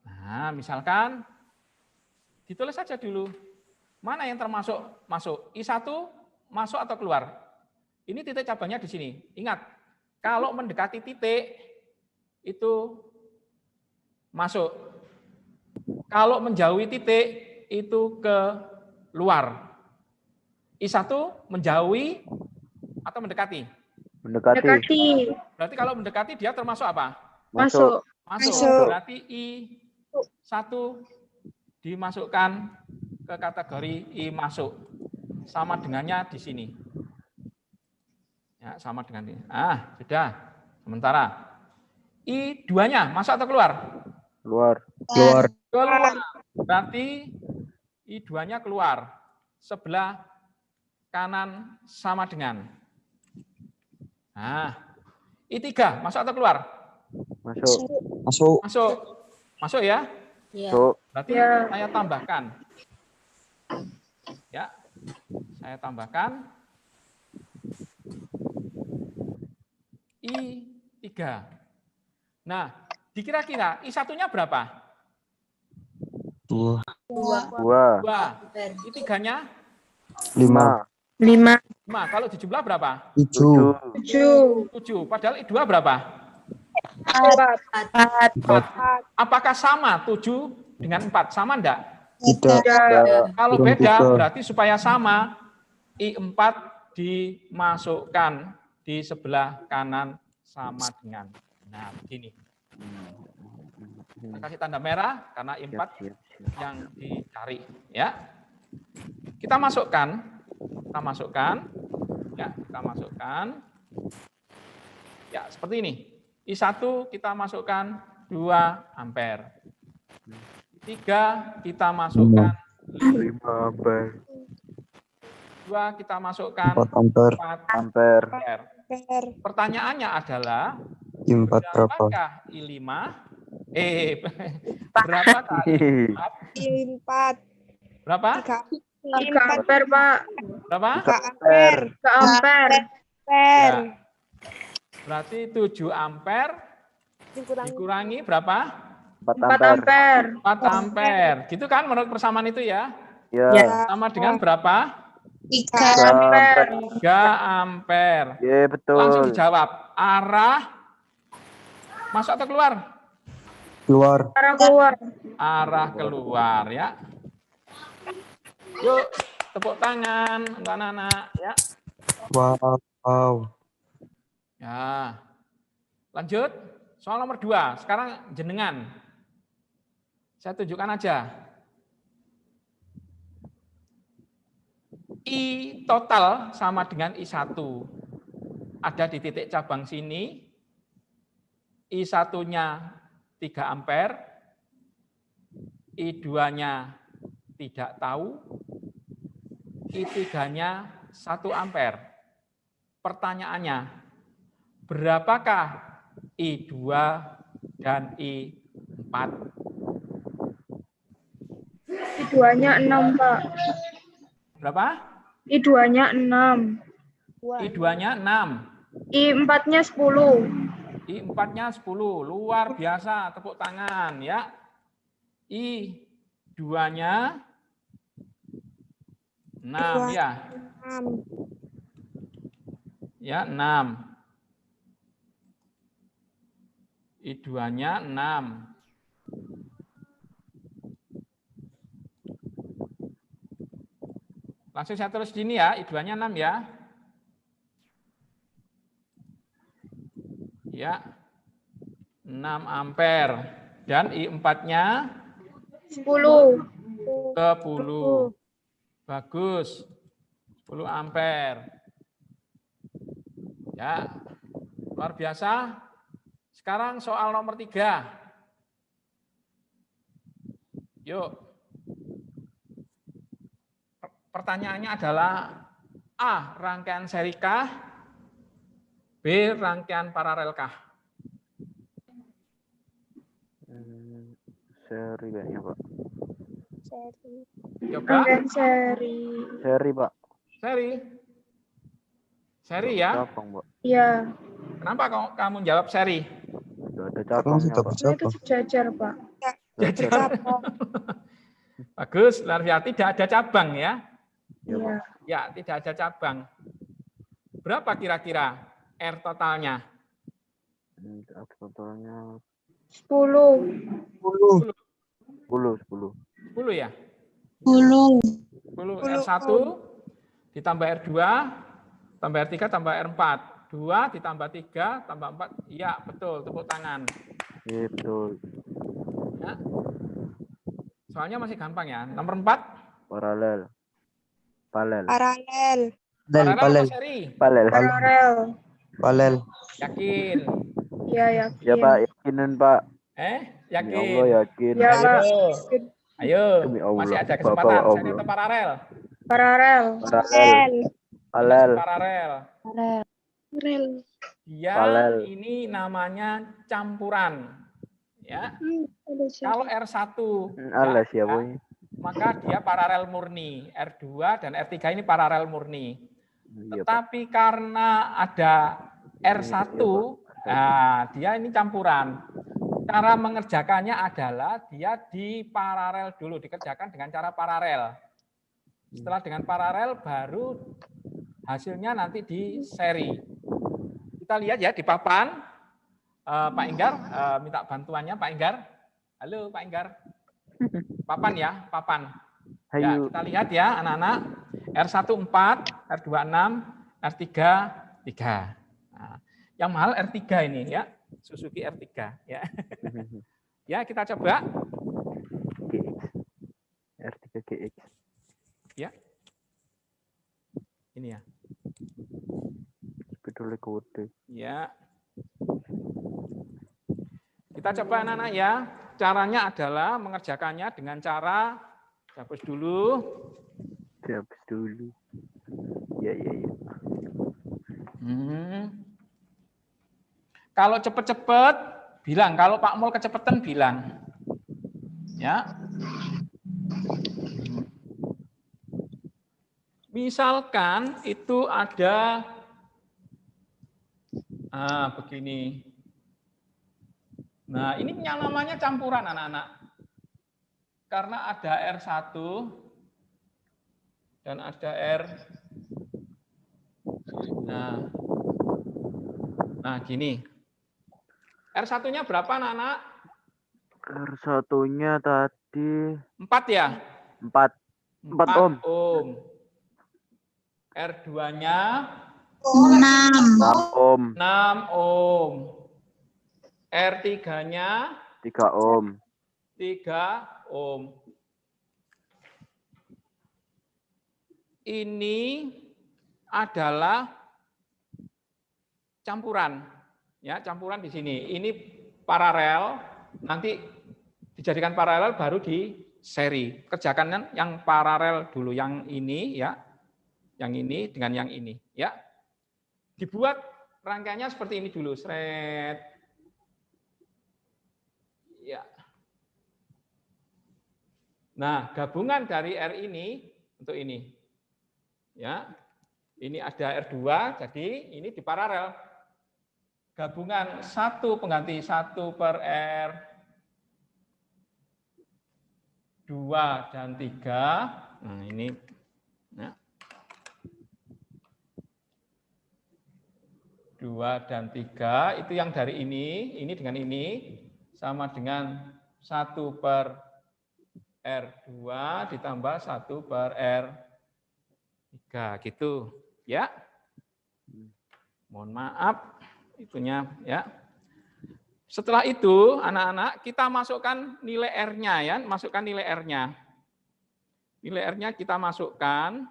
Nah, misalkan ditulis saja dulu. Mana yang termasuk masuk? I1 masuk atau keluar? Ini titik cabangnya di sini. Ingat, kalau mendekati titik itu masuk. Kalau menjauhi titik itu ke luar. I1 menjauhi atau mendekati? Mendekati. Berarti kalau mendekati dia termasuk apa? Masuk. Masuk. Berarti I1 dimasukkan ke kategori I masuk. Sama dengannya di sini. Ya, sama dengan ini. Sudah. Sementara I2-nya masuk atau keluar? Keluar. Keluar. Berarti I2-nya keluar. Sebelah kanan sama dengan. I3 masuk atau keluar? Masuk ya? Masuk. Berarti saya tambahkan. Ya. Saya tambahkan I3. Nah, dikira-kira I1-nya berapa? 2. 2. I3-nya? 5. 5. Kalau dijumlah berapa? 7. 7. Padahal I2 berapa? 4. Apakah sama 7 dengan 4? Sama enggak? Tidak. Kalau Belum beda, juga. berarti supaya sama, I4 dimasukkan di sebelah kanan sama dengan. Nah, begini. Kita kasih tanda merah karena I4 yang dicari. Ya. Kita masukkan. Ya, seperti ini. I1 kita masukkan 2 ampere. 3 kita masukkan 5 ampere. 2 kita masukkan 4 ampere. 4 ampere. Pertanyaannya adalah I4 berapa? berapakah I5? Berapakah I4? I4. Berapa? 3 ampere, Pak. Berapa? 3 ampere. 3 ampere. Ya. Berarti 7 ampere dikurangi berapa? 4 ampere. 4 ampere. Gitu kan menurut persamaan itu ya? Ya. Sama dengan berapa? 3 ampere. 3 ampere. Iya, betul. Langsung dijawab. Arah masuk atau keluar? Keluar. Arah keluar. Arah keluar ya. Yuk, tepuk tangan untuk anak-anak ya. Wow. Ya. Lanjut. Soal nomor 2. Sekarang jenengan. Saya tunjukkan aja. I total sama dengan I1. Ada di titik cabang sini. I1-nya 3 ampere. I2-nya tidak tahu. I3-nya 1 ampere. Pertanyaannya, berapakah I2 dan I4? I2-nya 6, Pak. Berapa? I2-nya 6. I2-nya 6. I4-nya 10. I4-nya 10. Luar biasa, tepuk tangan ya. I2-nya 6 ya. Ya, 6. I2-nya 6. Langsung saya tulis gini ya, I2-nya 6 ya. Ya, 6 ampere. Dan I4-nya 10. 10. Bagus. 10 ampere. Ya, luar biasa. Sekarang soal nomor 3. Yuk. Pertanyaannya adalah A. Rangkaian serikah? B. Rangkaian paralelkah? Seri kayaknya, Pak. Coba. Seri. Seri, Pak. Seri ya? Cabang, Pak. Iya. Kenapa kamu jawab seri? Sudah ada cabangnya, Pak. Itu sejajar, Pak. Jajar. Bagus, luar biasa. Tidak ada cabang ya? Iya. Ya, tidak ada cabang. Berapa kira-kira R totalnya? Totalnya 10. 10 ya? 10. 10 R1 ditambah R2 tambah R3 tambah R4. 2 ditambah 3 tambah 4. Iya, betul. Tepuk tangan. Iya, betul. Ya. Soalnya masih gampang ya. Nomor 4. Paralel. Paralel. Paralel apa seri? Paralel. Yakin? Iya, yakin. Ya Pak, yakinin Pak. Yakin? Demi Allah yakin. Ya, Pak. Ayo. Demi Allah. Masih ada Bapak kesempatan. Allah. Seri atau paralel? Paralel. Paralel. Dia Paralel. ini namanya campuran. Ya. Kalau R1 Alas ya, Boy. maka dia paralel murni. R2 dan R3 ini paralel murni. Tetapi karena ada R1, nah, dia ini campuran. Cara mengerjakannya adalah dia diparalel dulu, dikerjakan dengan cara paralel. Setelah dengan paralel baru hasilnya nanti di seri. Kita lihat ya di papan. Pak Enggar, minta bantuannya Pak Enggar. Halo Pak Enggar. Papan ya, papan. Ya, kita lihat ya anak-anak. R1 4, R2 6, R3 3. Nah, yang mahal R3 ini ya, Suzuki R3 ya. Ya, kita coba. R3 GX. Ya. Ini ya. Spidol kode. Ya. Kita coba anak-anak ya. Caranya adalah mengerjakannya dengan cara hapus dulu. Hapus dulu. Ya. Kalau cepet-cepet bilang, kalau Pak Mul kecepatan bilang. Ya. Misalkan itu ada begini. Nah, ini yang namanya campuran anak-anak. Karena ada R1 dan ada R. Nah gini. R1-nya berapa anak-anak? R1-nya tadi 4 ya? 4 ohm. R2-nya 6 ohm. 6 ohm. R3-nya 3 ohm. 3 ohm. Ini adalah campuran. Ya, campuran di sini. Ini paralel, nanti dijadikan paralel baru di seri. Kerjakan yang paralel dulu, yang ini ya. Yang ini dengan yang ini, ya. Dibuat rangkaiannya seperti ini dulu, seret. Ya. Nah, gabungan dari R ini untuk ini. Ya. Ini ada R2, jadi ini diparalel. Gabungan 1 pengganti 1 per R 2 dan 3. Nah, ini ya. 2 dan 3 itu yang dari ini dengan ini sama dengan 1 per R2 ditambah 1 per R3 gitu ya. Mohon maaf itunya ya. Setelah itu anak-anak kita masukkan nilai R-nya ya, masukkan nilai R-nya. Nilai R-nya kita masukkan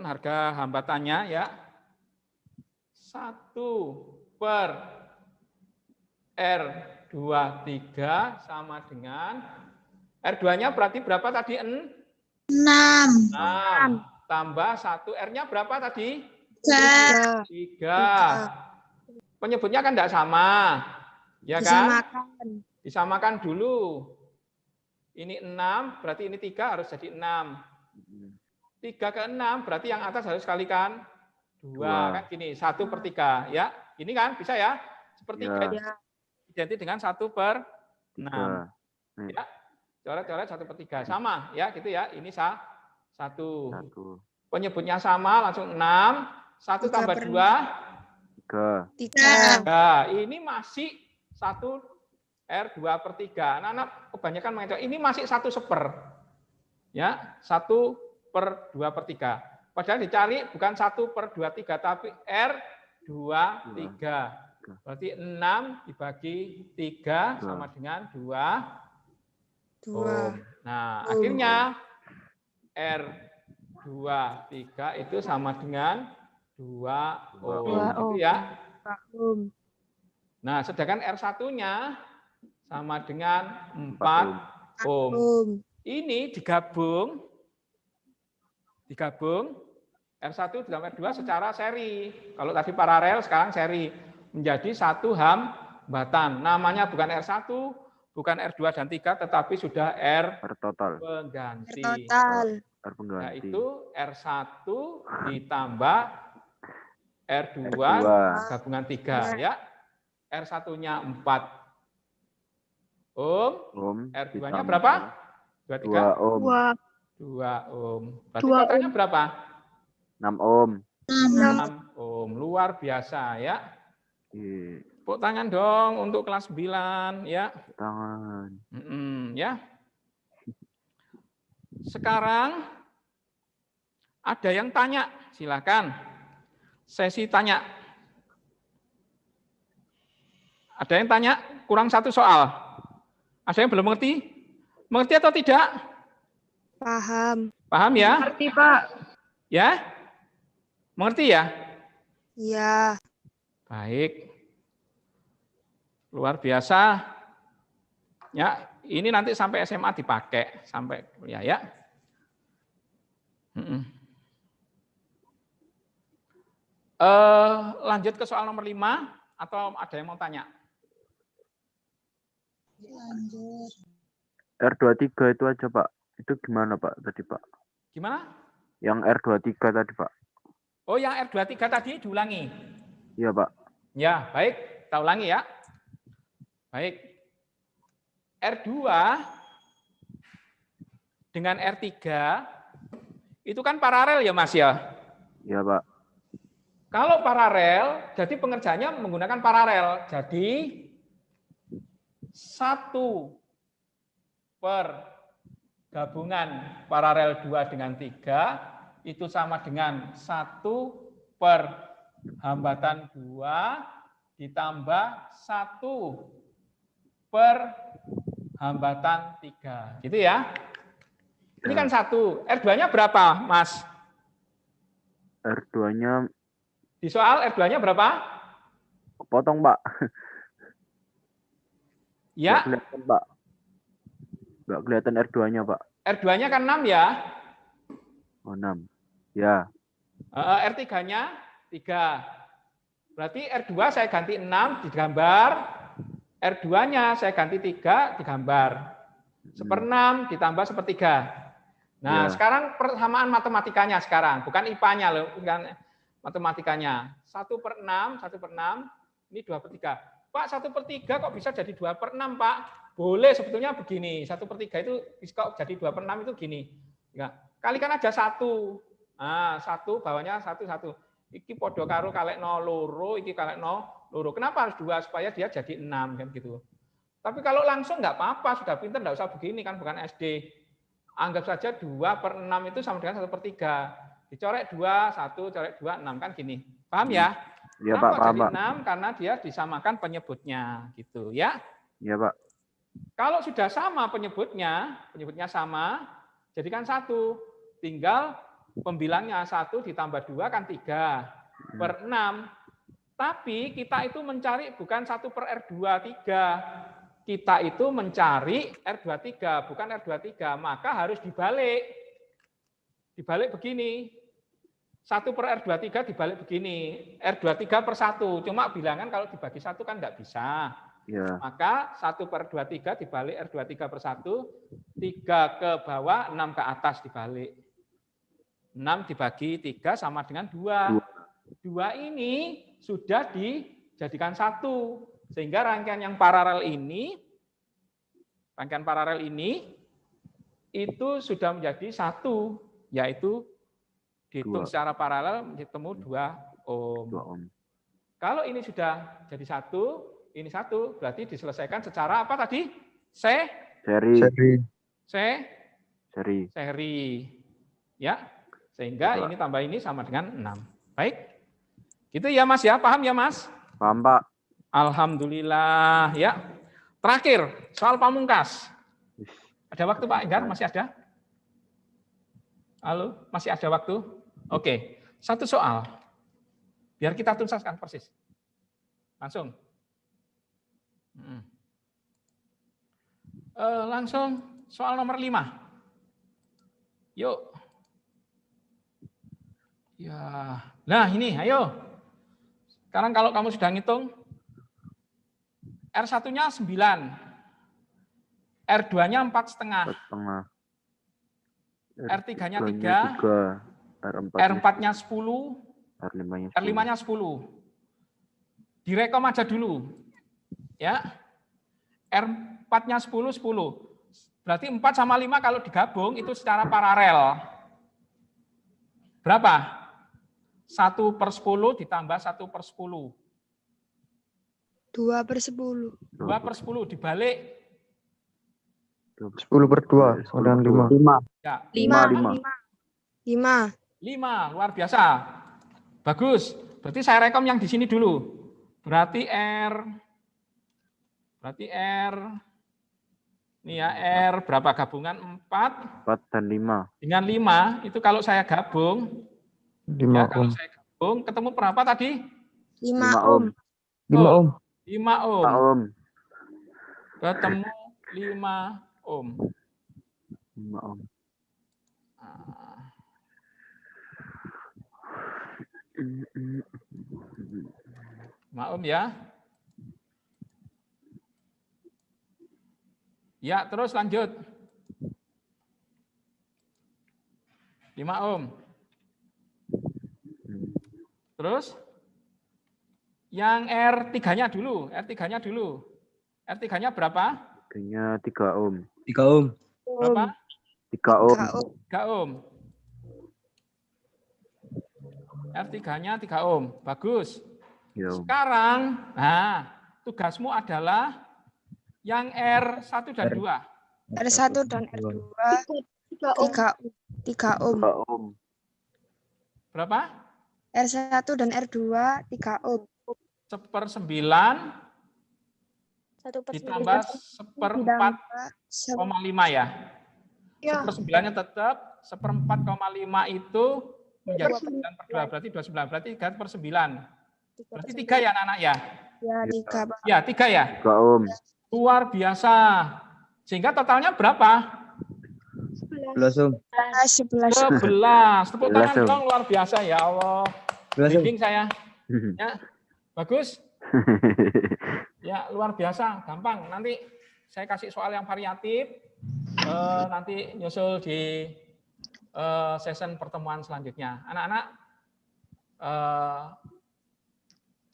harga hambatannya ya. 1 per R23 sama dengan R2-nya berarti berapa tadi? 6 tambah 1. R-nya berapa tadi? 3. Penyebutnya kan tidak sama. Ya kan? Disamakan dulu. Ini 6, berarti ini 3 harus jadi 6. 3 ke 6 berarti yang atas harus kalikan 2 kan gini, 1 per 3 ya. Ini kan bisa ya? Sepertiga identik dengan 1 per 6. Ya. Coret-coret 1 per 3 sama ya gitu ya. Ini 1. Penyebutnya sama langsung 6. 1 tambah 2 3. Ini masih 1 R2/3. Anak-anak kebanyakan mengecoh. Ini masih 1/1. Ya, 1/2/3. Padahal dicari bukan 1/23, tapi R23. Berarti 6 dibagi 3 sama dengan 2 ohm. Nah, akhirnya R23 itu sama dengan 2 ohm. Gitu ya. Nah, sedangkan R1-nya sama dengan 4 ohm. Ini digabung R1 ditambah R2 secara seri. Kalau tadi paralel, sekarang seri. Menjadi satu hambatan. Namanya bukan R1, bukan R2 dan 3, tetapi sudah R total. Pengganti. R pengganti. Yaitu R1 ditambah R2 gabungan 3. Ya. R1-nya 4 ohm. R2-nya berapa? 2 ohm. 2 ohm. Berarti totalnya berapa? 6 ohm. 6 ohm. Luar biasa ya. Tepuk tangan dong untuk kelas 9 ya. Tangan. Ya. Sekarang ada yang tanya, silakan. Sesi tanya. Ada yang tanya, kurang satu soal. Ada yang belum mengerti? Mengerti atau tidak? Paham. Paham ya? Mengerti, Pak. Ya? Mengerti ya? Iya. Baik. Luar biasa. Ya, ini nanti sampai SMA dipakai, sampai kuliah ya. Lanjut ke soal nomor 5 atau ada yang mau tanya? Lanjut. R23 itu aja, Pak. Itu gimana, Pak, tadi, Pak? Gimana? Yang R23 tadi, Pak. Oh, yang R23 tadi diulangi? Iya, Pak. Ya, baik. Kita ulangi ya. Baik. R2 dengan R3 itu kan paralel ya, Mas ya? Iya, Pak. Kalau paralel, jadi pengerjaannya menggunakan paralel. Jadi 1 per gabungan paralel 2 dengan 3 itu sama dengan 1 per hambatan 2 ditambah 1 per hambatan 3. Gitu ya. Ini kan 1. R2-nya berapa, Mas? R2-nya di soal R2-nya berapa? Potong, Pak. Ya. Nggak kelihatan, Pak. Nggak kelihatan R2-nya, Pak. R2-nya kan 6 ya? Oh, 6. Ya. R3-nya 3. Berarti R2 saya ganti 6 digambar. R2-nya saya ganti 3 digambar. 1/6 ditambah 1/3. Nah, sekarang persamaan matematikanya sekarang. Bukan IPA-nya loh. Bukan matematikanya. 1/6, 1/6. Ini 2/3. Pak, 1/3 kok bisa jadi 2/6, Pak? Boleh sebetulnya begini. 1/3 itu kok jadi 2/6 itu gini. Ya, kalikan aja 1. Nah, 1 bawahnya 1. Iki podo karo kalekno loro, iki kalekno loro. Kenapa harus 2? Supaya dia jadi 6 kan gitu. Tapi kalau langsung nggak apa-apa, sudah pinter nggak usah begini kan, bukan SD. Anggap saja 2/6 itu sama dengan 1/3. Dicorek 2, 1, corek 2, 6 kan gini. Paham ya? Iya, Kenapa Pak, paham, jadi Pak. 6? Karena dia disamakan penyebutnya gitu ya. Iya, Pak. Kalau sudah sama penyebutnya sama, jadikan 1. Tinggal pembilangnya 1 ditambah 2 kan 3/6. Tapi kita itu mencari bukan 1/R23. Kita itu mencari R23, bukan R23. Maka harus dibalik. Dibalik begini. 1/R23 dibalik begini. R23/1. Cuma bilangan kalau dibagi 1 kan nggak bisa. Ya. Maka 1/23 dibalik R23/1. 3 ke bawah, 6 ke atas dibalik. 6 dibagi 3 sama dengan 2. 2 ini sudah dijadikan 1. Sehingga rangkaian yang paralel ini, itu sudah menjadi 1, yaitu dihitung secara paralel ketemu 2 ohm. Kalau ini sudah jadi 1, ini 1, berarti diselesaikan secara apa tadi? Seri. Ya, sehingga ini tambah ini sama dengan 6. Baik. Gitu ya Mas ya, paham ya Mas? Paham Pak. Alhamdulillah ya. Terakhir, soal pamungkas. Ada waktu Pak Enggar? Masih ada? Halo, masih ada waktu? Oke, 1 soal. Biar kita tuntaskan persis. Langsung. Langsung soal nomor 5. Yuk. Ya, nah ini, ayo. Sekarang kalau kamu sudah ngitung, R1-nya 9, R2-nya 4,5, R3-nya 3, R4-nya 10, R5-nya 10. Direkom aja dulu. Ya. R4-nya 10, 10. Berarti 4 sama 5 kalau digabung itu secara paralel. Berapa? 1/10 ditambah 1/10. 2/10. 2/10 dibalik. 10/2 sama dengan 5. Ya. 5. 5, luar biasa. Bagus. Berarti saya rekom yang di sini dulu. Berarti ini ya R berapa gabungan 4 dan 5. Dengan 5 itu kalau saya gabung 5 ya, ohm. kalau saya gabung ketemu berapa tadi? 5 ohm. 5 ohm. 5 ohm. Ketemu 5 ohm. 5 ohm. Maklum ya. Ya, terus lanjut. 5 ohm. Terus yang R3-nya dulu, R3-nya dulu. R3-nya berapa? R3-nya 3 ohm. 3 ohm. Berapa? 3 ohm. 3 ohm. R3-nya 3 ohm. Bagus. Sekarang, nah, tugasmu adalah yang R1 dan 2. R1 dan R2 3 ohm. Berapa? R1 dan R2 3 ohm. 1/9 ditambah 1/4,5 ya. 1/9-nya tetap, 1/4,5 itu menjadi 9/2, berarti 29, berarti 3/9. Berarti 3 ya anak-anak ya? Ya, 3. Ya, 3 ya? 3 ohm. Luar biasa. Sehingga totalnya berapa? 11 ohm. 11. Tepuk tangan dong, luar biasa ya Allah. Bimbing saya. Ya, bagus. Ya, luar biasa, gampang. Nanti saya kasih soal yang variatif. Nanti nyusul di session pertemuan selanjutnya. Anak-anak,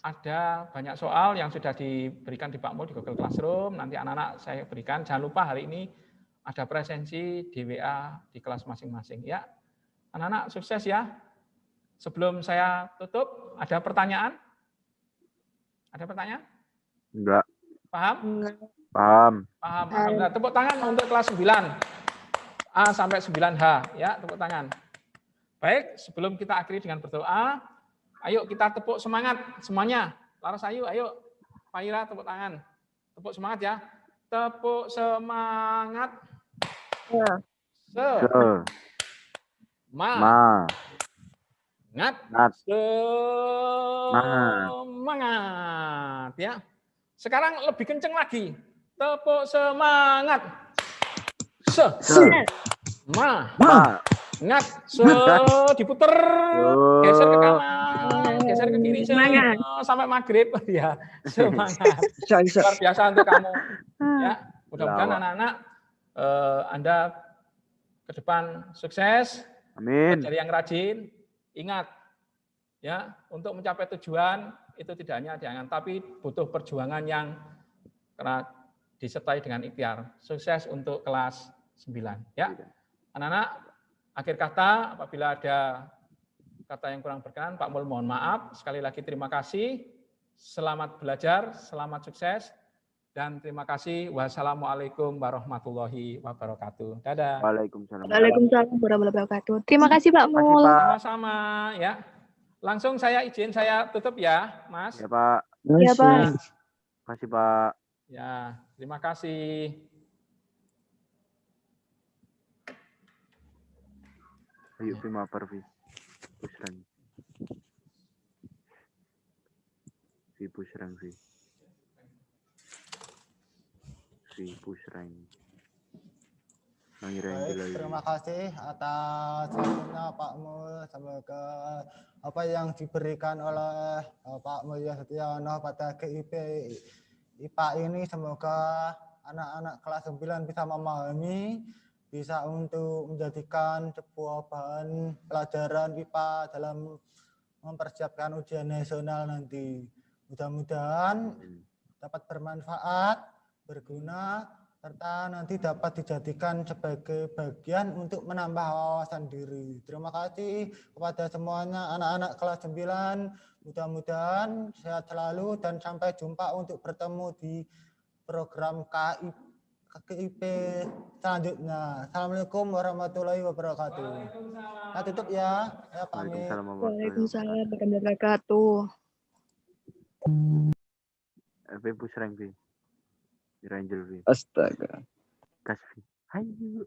ada banyak soal yang sudah diberikan di Pak Mul di Google Classroom. Nanti anak-anak saya berikan. Jangan lupa hari ini ada presensi di WA di kelas masing-masing. Ya, anak-anak sukses ya. Sebelum saya tutup, ada pertanyaan? Ada pertanyaan? Enggak. Paham? Paham. Paham. Alhamdulillah. Tepuk tangan untuk kelas 9. A sampai 9H. Ya, tepuk tangan. Baik, sebelum kita akhiri dengan berdoa, ayo kita tepuk semangat semuanya. Laras ayo. Pak Ira tepuk tangan. Tepuk semangat ya. Tepuk semangat. Semangat ya. Sekarang lebih kenceng lagi. Tepuk semangat. Semangat. Diputer. Geser ke kanan, geser ke kiri sampai maghrib ya. Semangat. Luar biasa untuk kamu. Ya, mudah-mudahan anak-anak Anda ke depan sukses. Amin. Belajar yang rajin. Ingat ya, untuk mencapai tujuan itu tidak hanya diangan, tapi butuh perjuangan yang disertai dengan ikhtiar. Sukses untuk kelas 9 ya. Anak-anak, akhir kata apabila ada kata yang kurang berkenan, Pak Mul mohon maaf. Sekali lagi terima kasih. Selamat belajar, selamat sukses, dan terima kasih. Wassalamualaikum warahmatullahi wabarakatuh. Dadah. Waalaikumsalam. Waalaikumsalam warahmatullahi wabarakatuh. Terima kasih Pak Terima kasih, Mul. Pak. Sama-sama ya. Langsung saya izin, saya tutup ya, Mas. Ya, Pak. Ya Pak. Terima kasih, Pak. Ya, terima kasih. Ayo, Vi, mabar, Vi. Pusrang. Vi, pusrang, Vi. Vi, pusrang. Baik, terima kasih atas waktunya Pak Mul. Semoga apa yang diberikan oleh Pak Mulyo Setiono pada GIP IPA ini semoga anak-anak kelas 9 bisa memahami, bisa untuk menjadikan sebuah bahan pelajaran IPA dalam mempersiapkan ujian nasional nanti. Mudah-mudahan dapat bermanfaat, berguna, serta nanti dapat dijadikan sebagai bagian untuk menambah wawasan diri. Terima kasih kepada semuanya anak-anak kelas 9. Mudah-mudahan sehat selalu dan sampai jumpa untuk bertemu di program KIP selanjutnya. Assalamualaikum warahmatullahi wabarakatuh. Nah, tutup ya. Ya, pamit. Waalaikumsalam warahmatullahi wabarakatuh. Vi, pusrang, Vi. Angel, Vi. Astaga. Kas, Vi. Hayu.